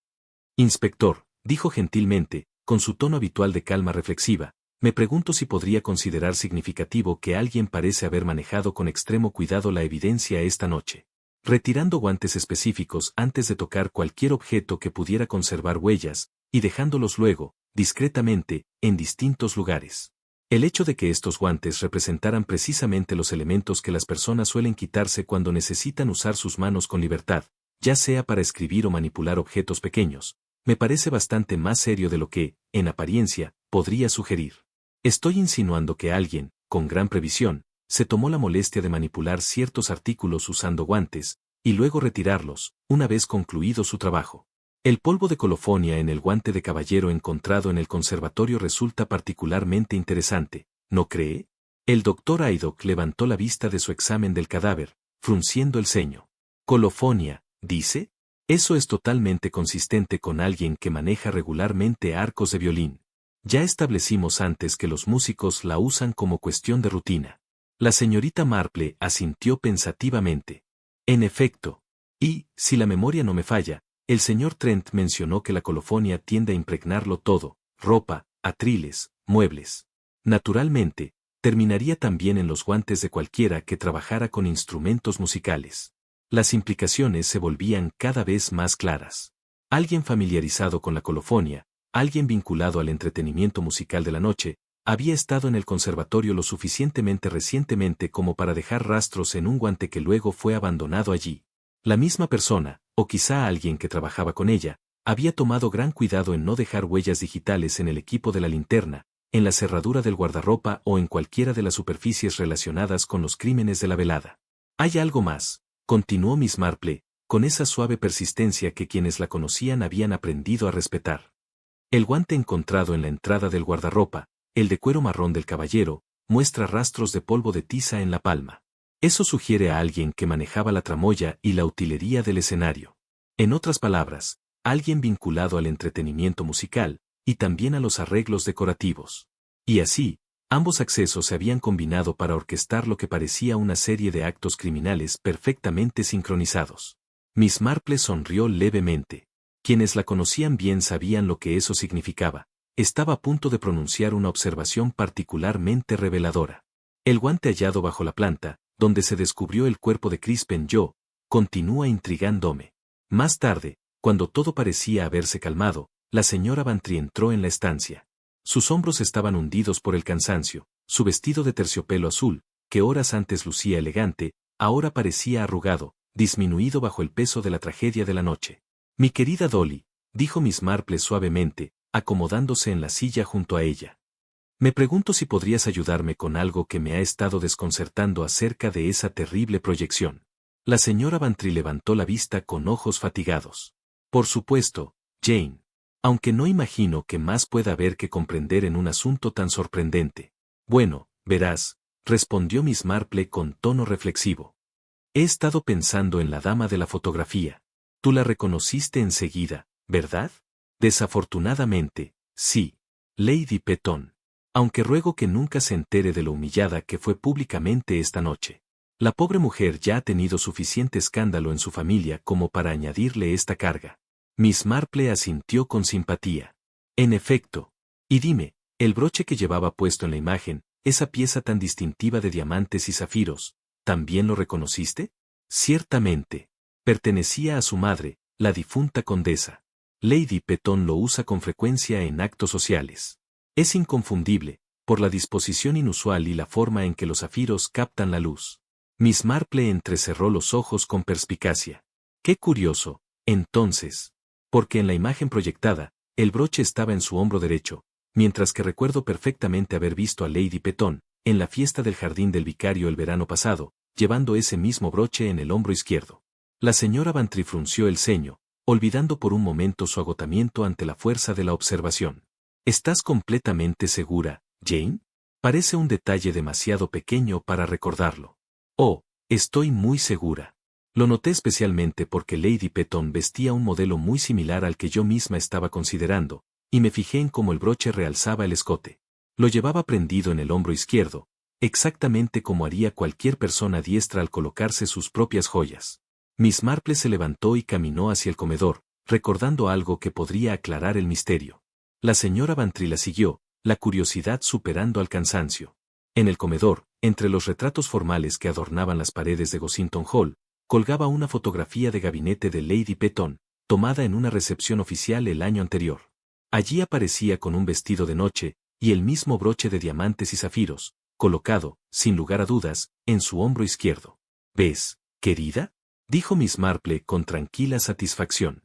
Inspector, dijo gentilmente, con su tono habitual de calma reflexiva, me pregunto si podría considerar significativo que alguien parece haber manejado con extremo cuidado la evidencia esta noche, retirando guantes específicos antes de tocar cualquier objeto que pudiera conservar huellas, y dejándolos luego, discretamente, en distintos lugares. El hecho de que estos guantes representaran precisamente los elementos que las personas suelen quitarse cuando necesitan usar sus manos con libertad, ya sea para escribir o manipular objetos pequeños, me parece bastante más serio de lo que, en apariencia, podría sugerir. Estoy insinuando que alguien, con gran previsión, se tomó la molestia de manipular ciertos artículos usando guantes, y luego retirarlos, una vez concluido su trabajo. El polvo de colofonia en el guante de caballero encontrado en el conservatorio resulta particularmente interesante, ¿no cree? El doctor Haydock levantó la vista de su examen del cadáver, frunciendo el ceño. Colofonia, ¿dice? Eso es totalmente consistente con alguien que maneja regularmente arcos de violín. Ya establecimos antes que los músicos la usan como cuestión de rutina. La señorita Marple asintió pensativamente. En efecto. Y, si la memoria no me falla, El señor Trent mencionó que la colofonia tiende a impregnarlo todo, ropa, atriles, muebles. Naturalmente, terminaría también en los guantes de cualquiera que trabajara con instrumentos musicales. Las implicaciones se volvían cada vez más claras. Alguien familiarizado con la colofonia, alguien vinculado al entretenimiento musical de la noche, había estado en el conservatorio lo suficientemente recientemente como para dejar rastros en un guante que luego fue abandonado allí. La misma persona, o quizá alguien que trabajaba con ella, había tomado gran cuidado en no dejar huellas digitales en el equipo de la linterna, en la cerradura del guardarropa o en cualquiera de las superficies relacionadas con los crímenes de la velada. Hay algo más, continuó Miss Marple, con esa suave persistencia que quienes la conocían habían aprendido a respetar. El guante encontrado en la entrada del guardarropa, el de cuero marrón del caballero, muestra rastros de polvo de tiza en la palma. Eso sugiere a alguien que manejaba la tramoya y la utilería del escenario. En otras palabras, alguien vinculado al entretenimiento musical, y también a los arreglos decorativos. Y así, ambos accesos se habían combinado para orquestar lo que parecía una serie de actos criminales perfectamente sincronizados. Miss Marple sonrió levemente. Quienes la conocían bien sabían lo que eso significaba. Estaba a punto de pronunciar una observación particularmente reveladora. El guante hallado bajo la planta, donde se descubrió el cuerpo de Crispin Joe, continúa intrigándome. Más tarde, cuando todo parecía haberse calmado, la señora Bantry entró en la estancia. Sus hombros estaban hundidos por el cansancio, su vestido de terciopelo azul, que horas antes lucía elegante, ahora parecía arrugado, disminuido bajo el peso de la tragedia de la noche. Mi querida Dolly, dijo Miss Marple suavemente, acomodándose en la silla junto a ella. Me pregunto si podrías ayudarme con algo que me ha estado desconcertando acerca de esa terrible proyección. La señora Bantry levantó la vista con ojos fatigados. Por supuesto, Jane. Aunque no imagino que más pueda haber que comprender en un asunto tan sorprendente. Bueno, verás, respondió Miss Marple con tono reflexivo. He estado pensando en la dama de la fotografía. Tú la reconociste enseguida, ¿verdad? Desafortunadamente, sí. Lady Petton. Aunque ruego que nunca se entere de lo humillada que fue públicamente esta noche. La pobre mujer ya ha tenido suficiente escándalo en su familia como para añadirle esta carga. Miss Marple asintió con simpatía. En efecto. Y dime, el broche que llevaba puesto en la imagen, esa pieza tan distintiva de diamantes y zafiros, ¿también lo reconociste? Ciertamente. Pertenecía a su madre, la difunta condesa. Lady Petton lo usa con frecuencia en actos sociales. Es inconfundible, por la disposición inusual y la forma en que los zafiros captan la luz. Miss Marple entrecerró los ojos con perspicacia. ¡Qué curioso! Entonces, porque en la imagen proyectada, el broche estaba en su hombro derecho, mientras que recuerdo perfectamente haber visto a Lady Petton, en la fiesta del jardín del vicario el verano pasado, llevando ese mismo broche en el hombro izquierdo. La señora Bantry frunció el ceño, olvidando por un momento su agotamiento ante la fuerza de la observación. ¿Estás completamente segura, Jane? Parece un detalle demasiado pequeño para recordarlo. Oh, estoy muy segura. Lo noté especialmente porque Lady Petton vestía un modelo muy similar al que yo misma estaba considerando, y me fijé en cómo el broche realzaba el escote. Lo llevaba prendido en el hombro izquierdo, exactamente como haría cualquier persona diestra al colocarse sus propias joyas. Miss Marple se levantó y caminó hacia el comedor, recordando algo que podría aclarar el misterio. La señora Bantry la siguió, la curiosidad superando al cansancio. En el comedor, entre los retratos formales que adornaban las paredes de Gossington Hall, colgaba una fotografía de gabinete de Lady Petton, tomada en una recepción oficial el año anterior. Allí aparecía con un vestido de noche, y el mismo broche de diamantes y zafiros, colocado, sin lugar a dudas, en su hombro izquierdo. ¿Ves, querida?, dijo Miss Marple con tranquila satisfacción.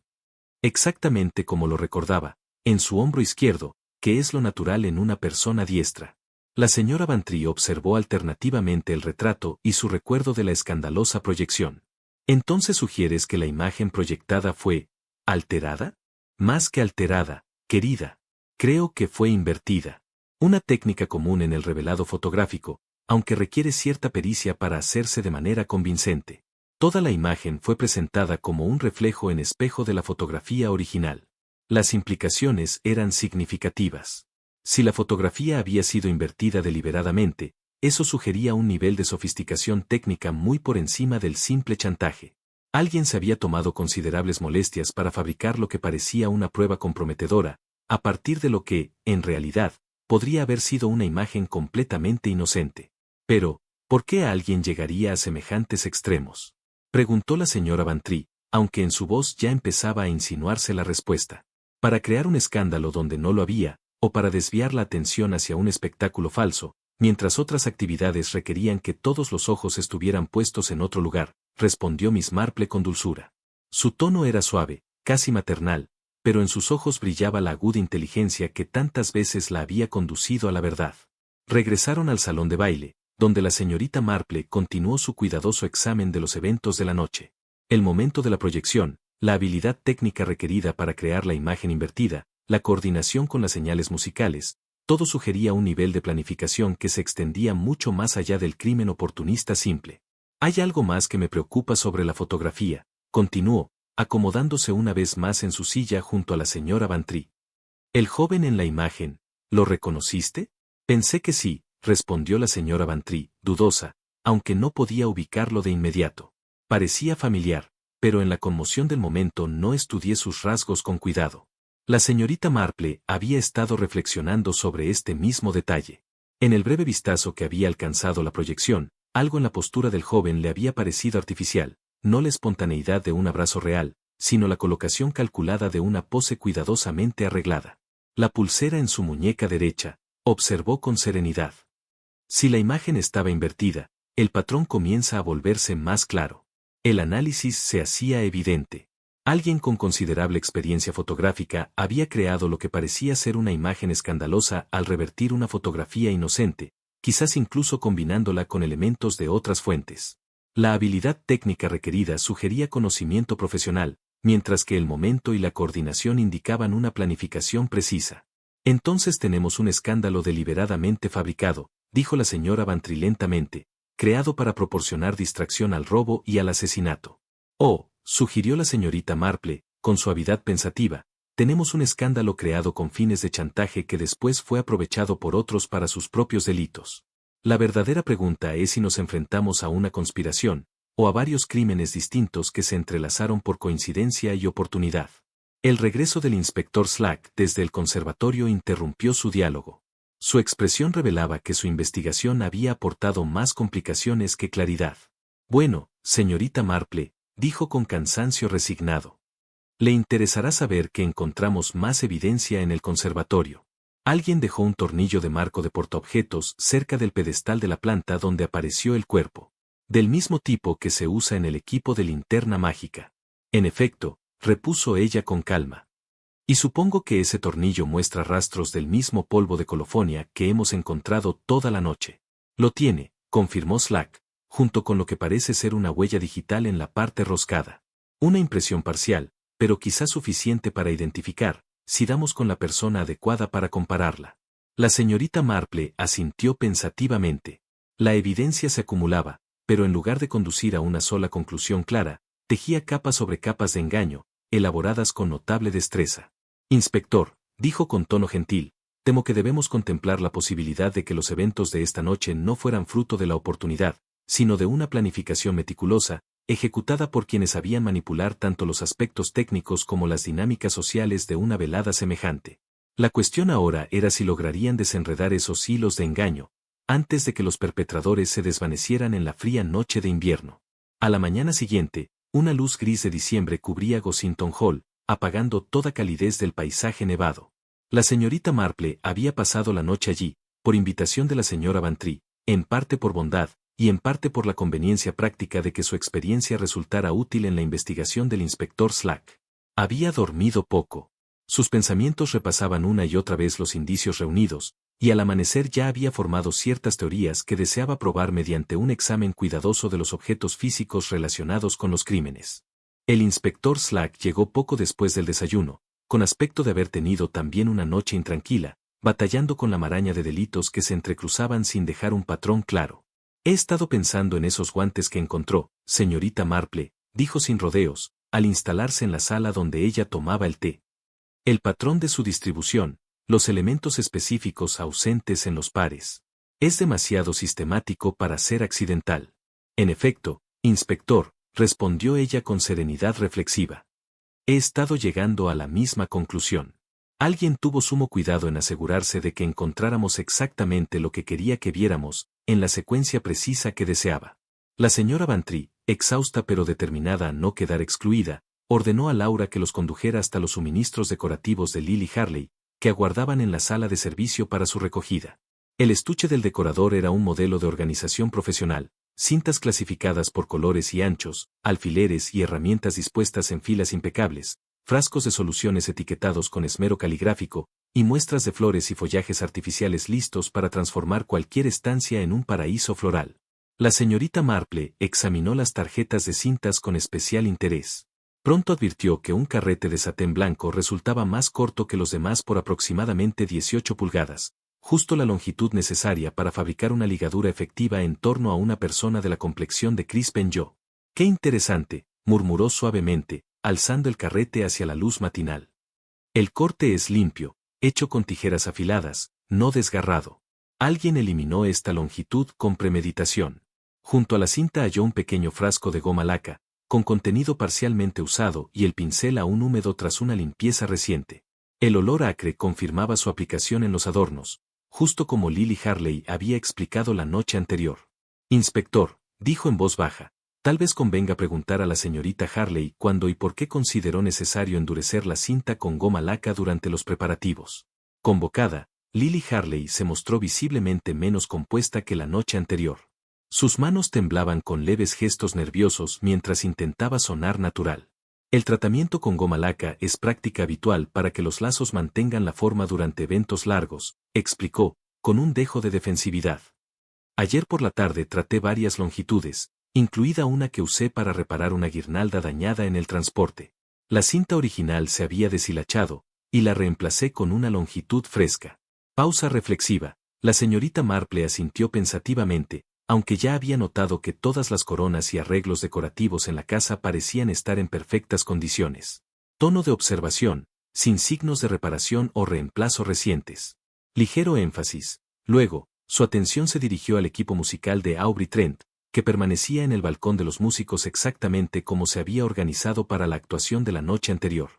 Exactamente como lo recordaba, en su hombro izquierdo, que es lo natural en una persona diestra. La señora Bantry observó alternativamente el retrato y su recuerdo de la escandalosa proyección. ¿Entonces sugieres que la imagen proyectada fue alterada? Más que alterada, querida. Creo que fue invertida. Una técnica común en el revelado fotográfico, aunque requiere cierta pericia para hacerse de manera convincente. Toda la imagen fue presentada como un reflejo en espejo de la fotografía original. Las implicaciones eran significativas. Si la fotografía había sido invertida deliberadamente, eso sugería un nivel de sofisticación técnica muy por encima del simple chantaje. Alguien se había tomado considerables molestias para fabricar lo que parecía una prueba comprometedora, a partir de lo que, en realidad, podría haber sido una imagen completamente inocente. Pero, ¿por qué alguien llegaría a semejantes extremos? Preguntó la señora Bantry, aunque en su voz ya empezaba a insinuarse la respuesta. Para crear un escándalo donde no lo había, o para desviar la atención hacia un espectáculo falso, mientras otras actividades requerían que todos los ojos estuvieran puestos en otro lugar, respondió Miss Marple con dulzura. Su tono era suave, casi maternal, pero en sus ojos brillaba la aguda inteligencia que tantas veces la había conducido a la verdad. Regresaron al salón de baile, donde la señorita Marple continuó su cuidadoso examen de los eventos de la noche. El momento de la proyección, la habilidad técnica requerida para crear la imagen invertida, la coordinación con las señales musicales, todo sugería un nivel de planificación que se extendía mucho más allá del crimen oportunista simple. Hay algo más que me preocupa sobre la fotografía, continuó, acomodándose una vez más en su silla junto a la señora Bantry. El joven en la imagen, ¿lo reconociste? Pensé que sí, respondió la señora Bantry, dudosa, aunque no podía ubicarlo de inmediato. Parecía familiar, pero en la conmoción del momento no estudié sus rasgos con cuidado. La señorita Marple había estado reflexionando sobre este mismo detalle. En el breve vistazo que había alcanzado la proyección, algo en la postura del joven le había parecido artificial, no la espontaneidad de un abrazo real, sino la colocación calculada de una pose cuidadosamente arreglada. La pulsera en su muñeca derecha, observó con serenidad. Si la imagen estaba invertida, el patrón comienza a volverse más claro. El análisis se hacía evidente. Alguien con considerable experiencia fotográfica había creado lo que parecía ser una imagen escandalosa al revertir una fotografía inocente, quizás incluso combinándola con elementos de otras fuentes. La habilidad técnica requerida sugería conocimiento profesional, mientras que el momento y la coordinación indicaban una planificación precisa. Entonces tenemos un escándalo deliberadamente fabricado, dijo la señora Bantry lentamente, creado para proporcionar distracción al robo y al asesinato. Oh, sugirió la señorita Marple, con suavidad pensativa, tenemos un escándalo creado con fines de chantaje que después fue aprovechado por otros para sus propios delitos. La verdadera pregunta es si nos enfrentamos a una conspiración, o a varios crímenes distintos que se entrelazaron por coincidencia y oportunidad. El regreso del inspector Slack desde el conservatorio interrumpió su diálogo. Su expresión revelaba que su investigación había aportado más complicaciones que claridad. Bueno, señorita Marple, dijo con cansancio resignado. Le interesará saber que encontramos más evidencia en el conservatorio. Alguien dejó un tornillo de marco de portaobjetos cerca del pedestal de la planta donde apareció el cuerpo. Del mismo tipo que se usa en el equipo de linterna mágica. En efecto, repuso ella con calma. Y supongo que ese tornillo muestra rastros del mismo polvo de colofonia que hemos encontrado toda la noche. Lo tiene, confirmó Slack, junto con lo que parece ser una huella digital en la parte roscada. Una impresión parcial, pero quizás suficiente para identificar, si damos con la persona adecuada para compararla. La señorita Marple asintió pensativamente. La evidencia se acumulaba, pero en lugar de conducir a una sola conclusión clara, tejía capas sobre capas de engaño, elaboradas con notable destreza. Inspector, dijo con tono gentil, temo que debemos contemplar la posibilidad de que los eventos de esta noche no fueran fruto de la oportunidad, sino de una planificación meticulosa, ejecutada por quienes sabían manipular tanto los aspectos técnicos como las dinámicas sociales de una velada semejante. La cuestión ahora era si lograrían desenredar esos hilos de engaño, antes de que los perpetradores se desvanecieran en la fría noche de invierno. A la mañana siguiente, una luz gris de diciembre cubría Gossington Hall, apagando toda calidez del paisaje nevado. La señorita Marple había pasado la noche allí, por invitación de la señora Bantry, en parte por bondad, y en parte por la conveniencia práctica de que su experiencia resultara útil en la investigación del inspector Slack. Había dormido poco. Sus pensamientos repasaban una y otra vez los indicios reunidos, y al amanecer ya había formado ciertas teorías que deseaba probar mediante un examen cuidadoso de los objetos físicos relacionados con los crímenes. El inspector Slack llegó poco después del desayuno, con aspecto de haber tenido también una noche intranquila, batallando con la maraña de delitos que se entrecruzaban sin dejar un patrón claro. He estado pensando en esos guantes que encontró, señorita Marple, dijo sin rodeos, al instalarse en la sala donde ella tomaba el té. El patrón de su distribución, los elementos específicos ausentes en los pares. Es demasiado sistemático para ser accidental. En efecto, inspector, respondió ella con serenidad reflexiva. He estado llegando a la misma conclusión. Alguien tuvo sumo cuidado en asegurarse de que encontráramos exactamente lo que quería que viéramos, en la secuencia precisa que deseaba. La señora Bantry, exhausta pero determinada a no quedar excluida, ordenó a Laura que los condujera hasta los suministros decorativos de Lily Harley, que aguardaban en la sala de servicio para su recogida. El estuche del decorador era un modelo de organización profesional, cintas clasificadas por colores y anchos, alfileres y herramientas dispuestas en filas impecables, frascos de soluciones etiquetados con esmero caligráfico, y muestras de flores y follajes artificiales listos para transformar cualquier estancia en un paraíso floral. La señorita Marple examinó las tarjetas de cintas con especial interés. Pronto advirtió que un carrete de satén blanco resultaba más corto que los demás por aproximadamente 18 pulgadas, justo la longitud necesaria para fabricar una ligadura efectiva en torno a una persona de la complexión de Crispin Joe. ¡Qué interesante!, murmuró suavemente, alzando el carrete hacia la luz matinal. El corte es limpio, hecho con tijeras afiladas, no desgarrado. Alguien eliminó esta longitud con premeditación. Junto a la cinta halló un pequeño frasco de goma laca, con contenido parcialmente usado y el pincel aún húmedo tras una limpieza reciente. El olor acre confirmaba su aplicación en los adornos, justo como Lily Harley había explicado la noche anterior. Inspector, dijo en voz baja, tal vez convenga preguntar a la señorita Harley cuándo y por qué consideró necesario endurecer la cinta con goma laca durante los preparativos. Convocada, Lily Harley se mostró visiblemente menos compuesta que la noche anterior. Sus manos temblaban con leves gestos nerviosos mientras intentaba sonar natural. El tratamiento con goma laca es práctica habitual para que los lazos mantengan la forma durante eventos largos, explicó, con un dejo de defensividad. Ayer por la tarde traté varias longitudes, incluida una que usé para reparar una guirnalda dañada en el transporte. La cinta original se había deshilachado, y la reemplacé con una longitud fresca. Pausa reflexiva. La señorita Marple asintió pensativamente, aunque ya había notado que todas las coronas y arreglos decorativos en la casa parecían estar en perfectas condiciones. Tono de observación, sin signos de reparación o reemplazo recientes. Ligero énfasis. Luego, su atención se dirigió al equipo musical de Aubrey Trent, que permanecía en el balcón de los músicos exactamente como se había organizado para la actuación de la noche anterior.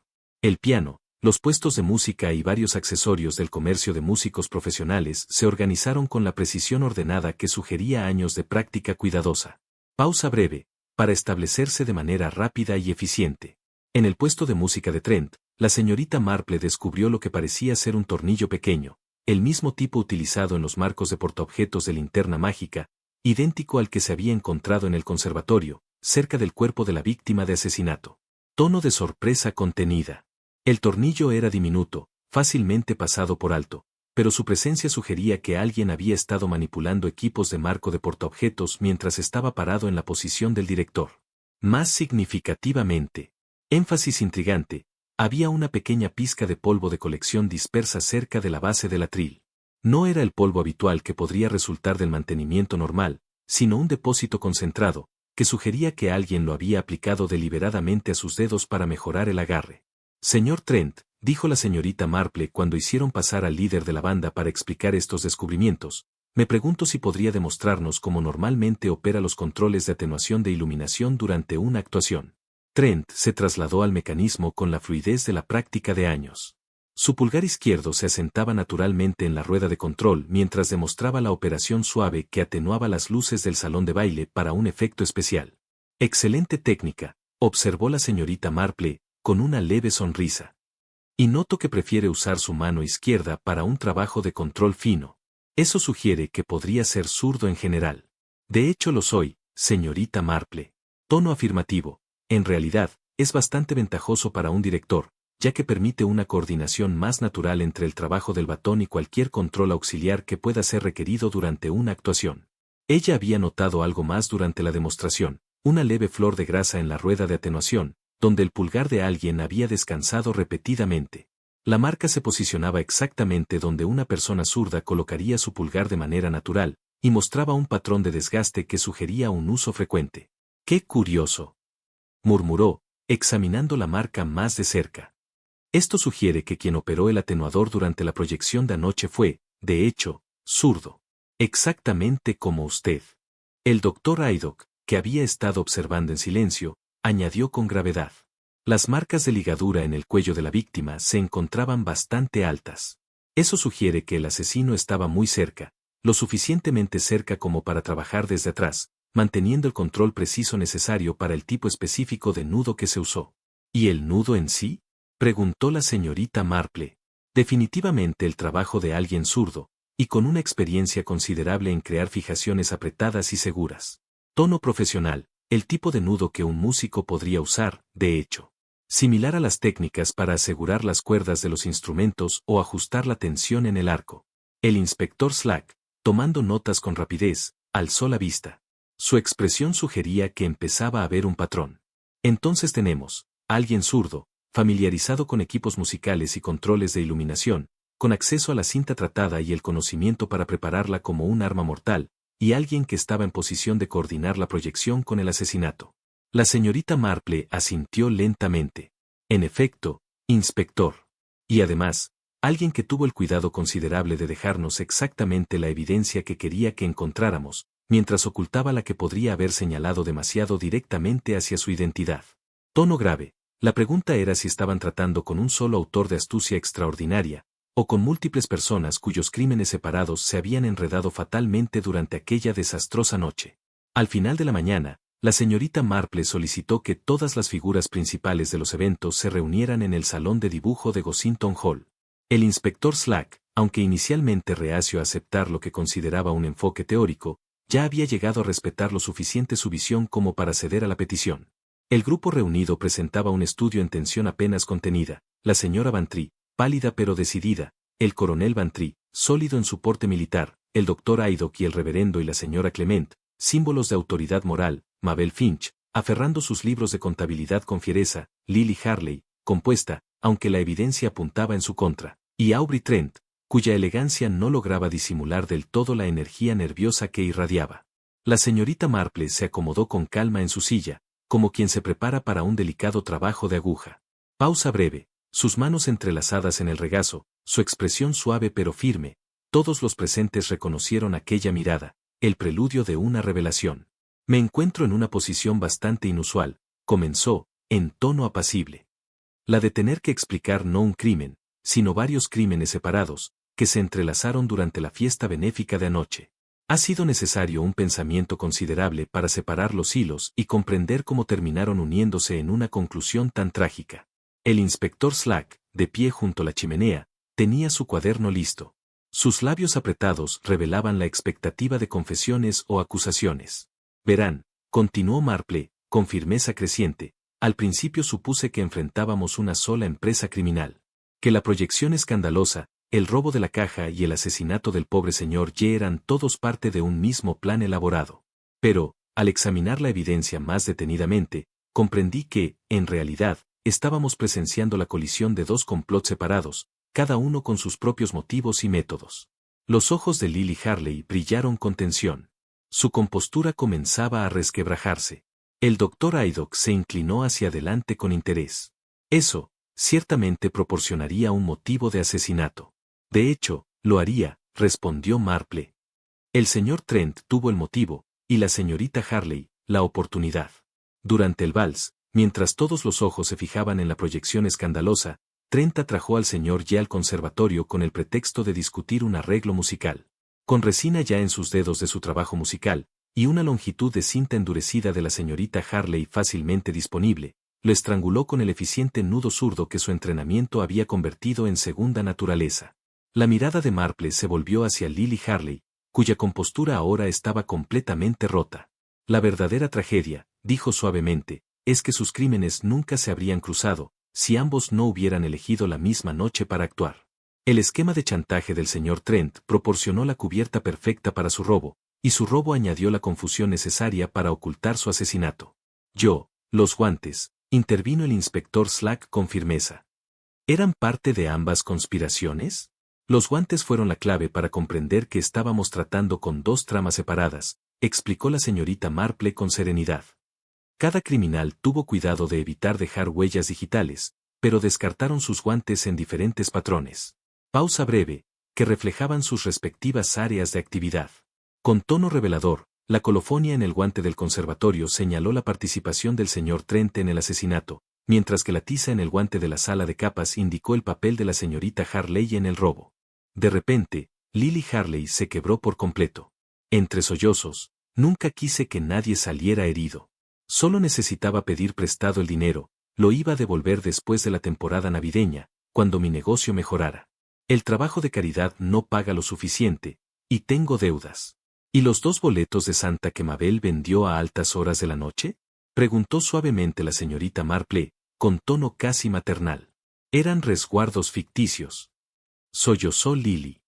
El piano, los puestos de música y varios accesorios del comercio de músicos profesionales se organizaron con la precisión ordenada que sugería años de práctica cuidadosa. Pausa breve, para establecerse de manera rápida y eficiente. En el puesto de música de Trent, la señorita Marple descubrió lo que parecía ser un tornillo pequeño, el mismo tipo utilizado en los marcos de portaobjetos de linterna mágica, idéntico al que se había encontrado en el conservatorio, cerca del cuerpo de la víctima de asesinato. Tono de sorpresa contenida. El tornillo era diminuto, fácilmente pasado por alto, pero su presencia sugería que alguien había estado manipulando equipos de marco de portaobjetos mientras estaba parado en la posición del director. Más significativamente, énfasis intrigante, había una pequeña pizca de polvo de colección dispersa cerca de la base del atril. No era el polvo habitual que podría resultar del mantenimiento normal, sino un depósito concentrado, que sugería que alguien lo había aplicado deliberadamente a sus dedos para mejorar el agarre. Señor Trent, dijo la señorita Marple cuando hicieron pasar al líder de la banda para explicar estos descubrimientos, me pregunto si podría demostrarnos cómo normalmente opera los controles de atenuación de iluminación durante una actuación. Trent se trasladó al mecanismo con la fluidez de la práctica de años. Su pulgar izquierdo se asentaba naturalmente en la rueda de control mientras demostraba la operación suave que atenuaba las luces del salón de baile para un efecto especial. Excelente técnica, observó la señorita Marple, con una leve sonrisa. Y noto que prefiere usar su mano izquierda para un trabajo de control fino. Eso sugiere que podría ser zurdo en general. De hecho lo soy, señorita Marple. Tono afirmativo. En realidad, es bastante ventajoso para un director, ya que permite una coordinación más natural entre el trabajo del batón y cualquier control auxiliar que pueda ser requerido durante una actuación. Ella había notado algo más durante la demostración, una leve flor de grasa en la rueda de atenuación, donde el pulgar de alguien había descansado repetidamente. La marca se posicionaba exactamente donde una persona zurda colocaría su pulgar de manera natural, y mostraba un patrón de desgaste que sugería un uso frecuente. ¡Qué curioso!, murmuró, examinando la marca más de cerca. Esto sugiere que quien operó el atenuador durante la proyección de anoche fue, de hecho, zurdo. Exactamente como usted. El doctor Haydock, que había estado observando en silencio, añadió con gravedad. Las marcas de ligadura en el cuello de la víctima se encontraban bastante altas. Eso sugiere que el asesino estaba muy cerca, lo suficientemente cerca como para trabajar desde atrás, manteniendo el control preciso necesario para el tipo específico de nudo que se usó. ¿Y el nudo en sí? Preguntó la señorita Marple. Definitivamente el trabajo de alguien zurdo, y con una experiencia considerable en crear fijaciones apretadas y seguras. Tono profesional, el tipo de nudo que un músico podría usar, de hecho. Similar a las técnicas para asegurar las cuerdas de los instrumentos o ajustar la tensión en el arco. El inspector Slack, tomando notas con rapidez, alzó la vista. Su expresión sugería que empezaba a haber un patrón. Entonces tenemos, a alguien zurdo, familiarizado con equipos musicales y controles de iluminación, con acceso a la cinta tratada y el conocimiento para prepararla como un arma mortal, y alguien que estaba en posición de coordinar la proyección con el asesinato. La señorita Marple asintió lentamente. En efecto, inspector. Y además, alguien que tuvo el cuidado considerable de dejarnos exactamente la evidencia que quería que encontráramos, mientras ocultaba la que podría haber señalado demasiado directamente hacia su identidad. Tono grave. La pregunta era si estaban tratando con un solo autor de astucia extraordinaria, o con múltiples personas cuyos crímenes separados se habían enredado fatalmente durante aquella desastrosa noche. Al final de la mañana, la señorita Marple solicitó que todas las figuras principales de los eventos se reunieran en el salón de dibujo de Gossington Hall. El inspector Slack, aunque inicialmente reacio a aceptar lo que consideraba un enfoque teórico, ya había llegado a respetar lo suficiente su visión como para ceder a la petición. El grupo reunido presentaba un estudio en tensión apenas contenida, la señora Bantry, pálida pero decidida, el coronel Bantry, sólido en su porte militar, el doctor Haydock y el reverendo y la señora Clement, símbolos de autoridad moral, Mabel Finch, aferrando sus libros de contabilidad con fiereza, Lily Harley, compuesta, aunque la evidencia apuntaba en su contra, y Aubrey Trent, cuya elegancia no lograba disimular del todo la energía nerviosa que irradiaba. La señorita Marple se acomodó con calma en su silla, como quien se prepara para un delicado trabajo de aguja. Pausa breve, sus manos entrelazadas en el regazo, su expresión suave pero firme. Todos los presentes reconocieron aquella mirada, el preludio de una revelación. Me encuentro en una posición bastante inusual, comenzó, en tono apacible. La de tener que explicar no un crimen, sino varios crímenes separados, que se entrelazaron durante la fiesta benéfica de anoche. Ha sido necesario un pensamiento considerable para separar los hilos y comprender cómo terminaron uniéndose en una conclusión tan trágica. El inspector Slack, de pie junto a la chimenea, tenía su cuaderno listo. Sus labios apretados revelaban la expectativa de confesiones o acusaciones. Verán, continuó Marple, con firmeza creciente, al principio supuse que enfrentábamos una sola empresa criminal. Que la proyección escandalosa, el robo de la caja y el asesinato del pobre señor Ye eran todos parte de un mismo plan elaborado. Pero, al examinar la evidencia más detenidamente, comprendí que, en realidad, estábamos presenciando la colisión de dos complots separados, cada uno con sus propios motivos y métodos. Los ojos de Lily Harley brillaron con tensión. Su compostura comenzaba a resquebrajarse. El doctor Haydock se inclinó hacia adelante con interés. Eso, ciertamente proporcionaría un motivo de asesinato. De hecho, lo haría, respondió Marple. El señor Trent tuvo el motivo, y la señorita Harley, la oportunidad. Durante el vals, mientras todos los ojos se fijaban en la proyección escandalosa, Trent atrajo al señor Ye al conservatorio con el pretexto de discutir un arreglo musical. Con resina ya en sus dedos de su trabajo musical, y una longitud de cinta endurecida de la señorita Harley fácilmente disponible, lo estranguló con el eficiente nudo zurdo que su entrenamiento había convertido en segunda naturaleza. La mirada de Marple se volvió hacia Lily Harley, cuya compostura ahora estaba completamente rota. La verdadera tragedia, dijo suavemente, es que sus crímenes nunca se habrían cruzado, si ambos no hubieran elegido la misma noche para actuar. El esquema de chantaje del señor Trent proporcionó la cubierta perfecta para su robo, y su robo añadió la confusión necesaria para ocultar su asesinato. Los guantes, intervino el inspector Slack con firmeza. ¿Eran parte de ambas conspiraciones? Los guantes fueron la clave para comprender que estábamos tratando con dos tramas separadas, explicó la señorita Marple con serenidad. Cada criminal tuvo cuidado de evitar dejar huellas digitales, pero descartaron sus guantes en diferentes patrones. Pausa breve, que reflejaban sus respectivas áreas de actividad. Con tono revelador, La colofonia en el guante del conservatorio señaló la participación del señor Trent en el asesinato, mientras que la tiza en el guante de la sala de capas indicó el papel de la señorita Harley en el robo. De repente, Lily Harley se quebró por completo. Entre sollozos, nunca quise que nadie saliera herido. Solo necesitaba pedir prestado el dinero, lo iba a devolver después de la temporada navideña, cuando mi negocio mejorara. El trabajo de caridad no paga lo suficiente, y tengo deudas. ¿Y los 2 boletos de Santa que Mabel vendió a altas horas de la noche? Preguntó suavemente la señorita Marple, con tono casi maternal. Eran resguardos ficticios. Sollozó Lily.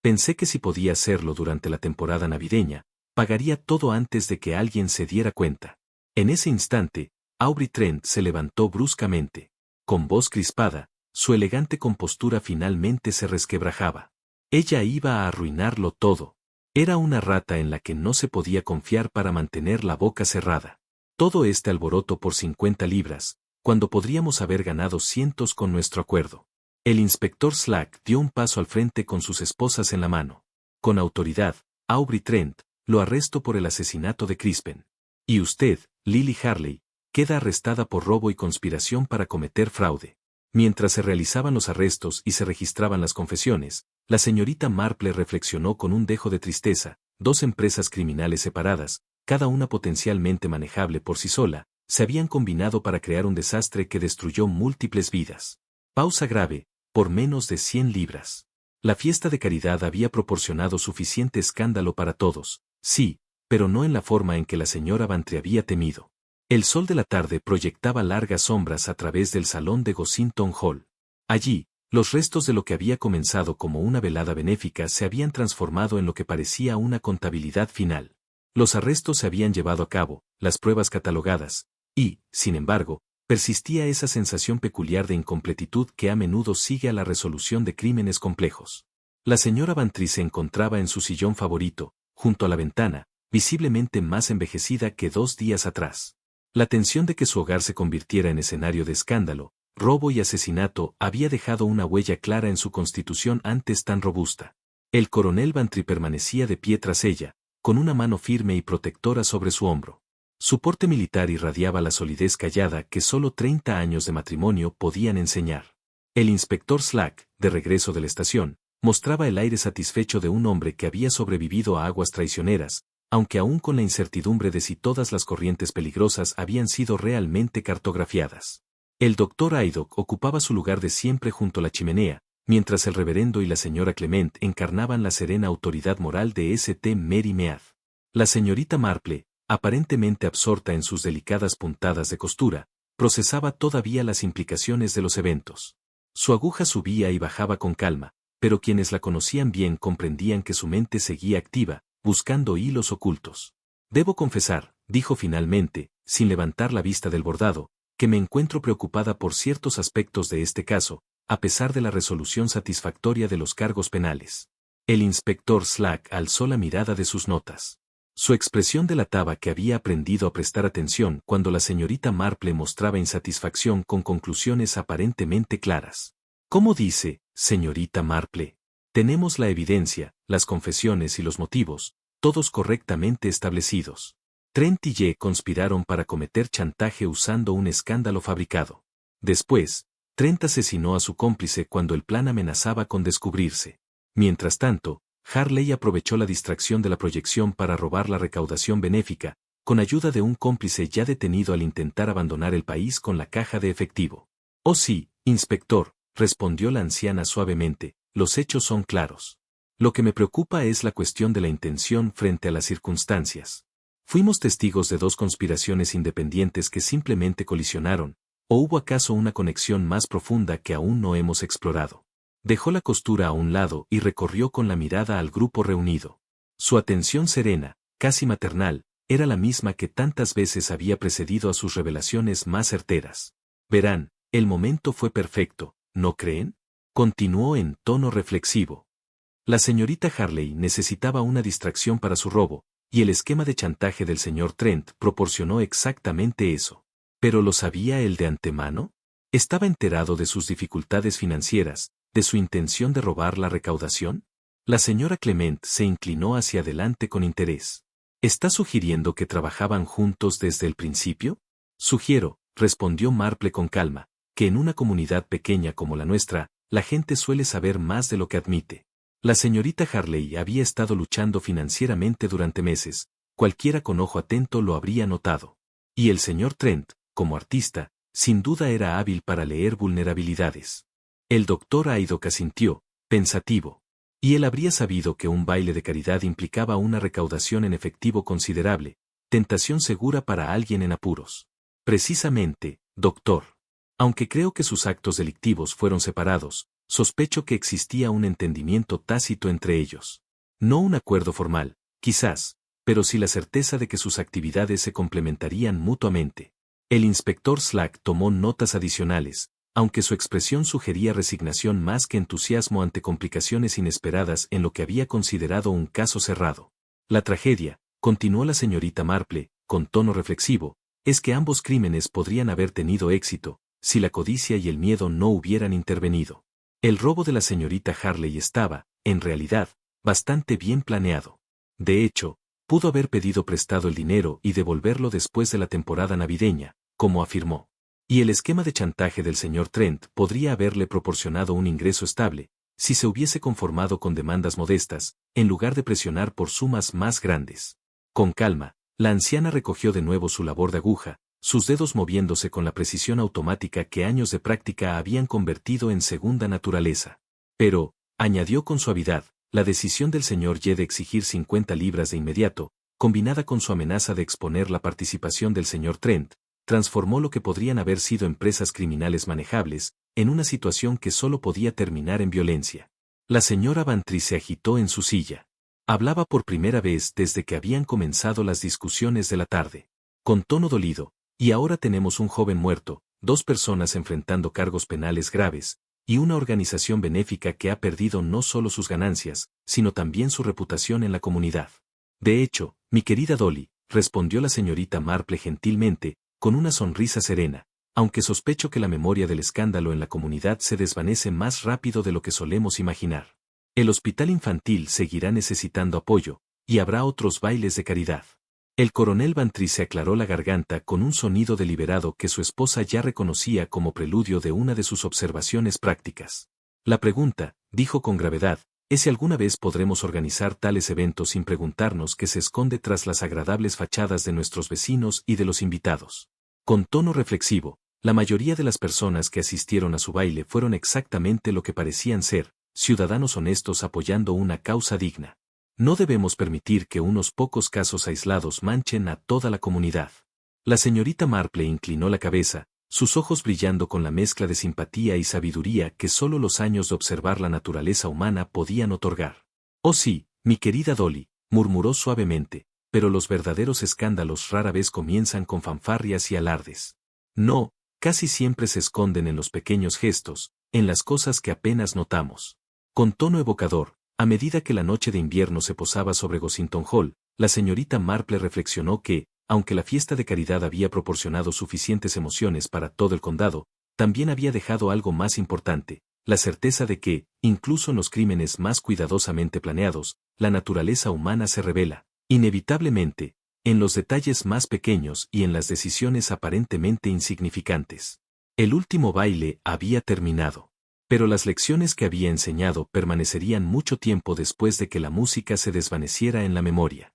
Pensé que si podía hacerlo durante la temporada navideña, pagaría todo antes de que alguien se diera cuenta. En ese instante, Aubrey Trent se levantó bruscamente. Con voz crispada, su elegante compostura finalmente se resquebrajaba. Ella iba a arruinarlo todo. Era una rata en la que no se podía confiar para mantener la boca cerrada. Todo este alboroto por 50 libras, cuando podríamos haber ganado cientos con nuestro acuerdo. El inspector Slack dio un paso al frente con sus esposas en la mano. Con autoridad, Aubrey Trent, lo arresto por el asesinato de Crispen. Y usted, Lily Harley, queda arrestada por robo y conspiración para cometer fraude. Mientras se realizaban los arrestos y se registraban las confesiones, la señorita Marple reflexionó con un dejo de tristeza: 2 empresas criminales separadas, cada una potencialmente manejable por sí sola, se habían combinado para crear un desastre que destruyó múltiples vidas. Pausa grave, por menos de 100 libras. La fiesta de caridad había proporcionado suficiente escándalo para todos, sí, pero no en la forma en que la señora Bantry había temido. El sol de la tarde proyectaba largas sombras a través del salón de Gossington Hall. Allí, los restos de lo que había comenzado como una velada benéfica se habían transformado en lo que parecía una contabilidad final. Los arrestos se habían llevado a cabo, las pruebas catalogadas, y, sin embargo, persistía esa sensación peculiar de incompletitud que a menudo sigue a la resolución de crímenes complejos. La señora Bantry se encontraba en su sillón favorito, junto a la ventana, visiblemente más envejecida que 2 días atrás. La tensión de que su hogar se convirtiera en escenario de escándalo, robo y asesinato había dejado una huella clara en su constitución antes tan robusta. El coronel Bantry permanecía de pie tras ella, con una mano firme y protectora sobre su hombro. Su porte militar irradiaba la solidez callada que solo 30 años de matrimonio podían enseñar. El inspector Slack, de regreso de la estación, mostraba el aire satisfecho de un hombre que había sobrevivido a aguas traicioneras, aunque aún con la incertidumbre de si todas las corrientes peligrosas habían sido realmente cartografiadas. El doctor Haydock ocupaba su lugar de siempre junto a la chimenea, mientras el reverendo y la señora Clement encarnaban la serena autoridad moral de St. Mary Mead. La señorita Marple, aparentemente absorta en sus delicadas puntadas de costura, procesaba todavía las implicaciones de los eventos. Su aguja subía y bajaba con calma, pero quienes la conocían bien comprendían que su mente seguía activa, buscando hilos ocultos. Debo confesar, dijo finalmente, sin levantar la vista del bordado, que me encuentro preocupada por ciertos aspectos de este caso, a pesar de la resolución satisfactoria de los cargos penales. El inspector Slack alzó la mirada de sus notas. Su expresión delataba que había aprendido a prestar atención cuando la señorita Marple mostraba insatisfacción con conclusiones aparentemente claras. ¿Cómo dice, señorita Marple? Tenemos la evidencia, las confesiones y los motivos, todos correctamente establecidos. Trent y Ye conspiraron para cometer chantaje usando un escándalo fabricado. Después, Trent asesinó a su cómplice cuando el plan amenazaba con descubrirse. Mientras tanto, Harley aprovechó la distracción de la proyección para robar la recaudación benéfica, con ayuda de un cómplice ya detenido al intentar abandonar el país con la caja de efectivo. Oh sí, inspector, respondió la anciana suavemente, los hechos son claros. Lo que me preocupa es la cuestión de la intención frente a las circunstancias. ¿Fuimos testigos de 2 conspiraciones independientes que simplemente colisionaron, o hubo acaso una conexión más profunda que aún no hemos explorado? Dejó la costura a un lado y recorrió con la mirada al grupo reunido. Su atención serena, casi maternal, era la misma que tantas veces había precedido a sus revelaciones más certeras. Verán, el momento fue perfecto, ¿no creen? Continuó en tono reflexivo. La señorita Harley necesitaba una distracción para su robo, y el esquema de chantaje del señor Trent proporcionó exactamente eso. ¿Pero lo sabía él de antemano? ¿Estaba enterado de sus dificultades financieras, de su intención de robar la recaudación? La señora Clement se inclinó hacia adelante con interés. ¿Está sugiriendo que trabajaban juntos desde el principio? Sugiero, respondió Marple con calma, que en una comunidad pequeña como la nuestra, la gente suele saber más de lo que admite. La señorita Harley había estado luchando financieramente durante meses, cualquiera con ojo atento lo habría notado. Y el señor Trent, como artista, sin duda era hábil para leer vulnerabilidades. El doctor Haydock asintió, pensativo. Y él habría sabido que un baile de caridad implicaba una recaudación en efectivo considerable, tentación segura para alguien en apuros. Precisamente, doctor. Aunque creo que sus actos delictivos fueron separados, sospecho que existía un entendimiento tácito entre ellos. No un acuerdo formal, quizás, pero sí la certeza de que sus actividades se complementarían mutuamente. El inspector Slack tomó notas adicionales, aunque su expresión sugería resignación más que entusiasmo ante complicaciones inesperadas en lo que había considerado un caso cerrado. La tragedia, continuó la señorita Marple, con tono reflexivo, es que ambos crímenes podrían haber tenido éxito, si la codicia y el miedo no hubieran intervenido. El robo de la señorita Harley estaba, en realidad, bastante bien planeado. De hecho, pudo haber pedido prestado el dinero y devolverlo después de la temporada navideña, como afirmó. Y el esquema de chantaje del señor Trent podría haberle proporcionado un ingreso estable, si se hubiese conformado con demandas modestas, en lugar de presionar por sumas más grandes. Con calma, la anciana recogió de nuevo su labor de aguja, sus dedos moviéndose con la precisión automática que años de práctica habían convertido en segunda naturaleza. Pero, añadió con suavidad, la decisión del señor Ye de exigir 50 libras de inmediato, combinada con su amenaza de exponer la participación del señor Trent, transformó lo que podrían haber sido empresas criminales manejables, en una situación que solo podía terminar en violencia. La señora Bantry se agitó en su silla. Hablaba por primera vez desde que habían comenzado las discusiones de la tarde. Con tono dolido, y ahora tenemos un joven muerto, 2 personas enfrentando cargos penales graves, y una organización benéfica que ha perdido no solo sus ganancias, sino también su reputación en la comunidad. De hecho, mi querida Dolly, respondió la señorita Marple gentilmente, con una sonrisa serena, aunque sospecho que la memoria del escándalo en la comunidad se desvanece más rápido de lo que solemos imaginar. El hospital infantil seguirá necesitando apoyo, y habrá otros bailes de caridad. El coronel Bantry se aclaró la garganta con un sonido deliberado que su esposa ya reconocía como preludio de una de sus observaciones prácticas. La pregunta, dijo con gravedad, es si alguna vez podremos organizar tales eventos sin preguntarnos qué se esconde tras las agradables fachadas de nuestros vecinos y de los invitados. Con tono reflexivo, la mayoría de las personas que asistieron a su baile fueron exactamente lo que parecían ser, ciudadanos honestos apoyando una causa digna. No debemos permitir que unos pocos casos aislados manchen a toda la comunidad. La señorita Marple inclinó la cabeza, sus ojos brillando con la mezcla de simpatía y sabiduría que solo los años de observar la naturaleza humana podían otorgar. Oh sí, mi querida Dolly, murmuró suavemente, pero los verdaderos escándalos rara vez comienzan con fanfarrias y alardes. No, casi siempre se esconden en los pequeños gestos, en las cosas que apenas notamos. Con tono evocador, a medida que la noche de invierno se posaba sobre Gossington Hall, la señorita Marple reflexionó que, aunque la fiesta de caridad había proporcionado suficientes emociones para todo el condado, también había dejado algo más importante, la certeza de que, incluso en los crímenes más cuidadosamente planeados, la naturaleza humana se revela, inevitablemente, en los detalles más pequeños y en las decisiones aparentemente insignificantes. El último baile había terminado. Pero las lecciones que había enseñado permanecerían mucho tiempo después de que la música se desvaneciera en la memoria.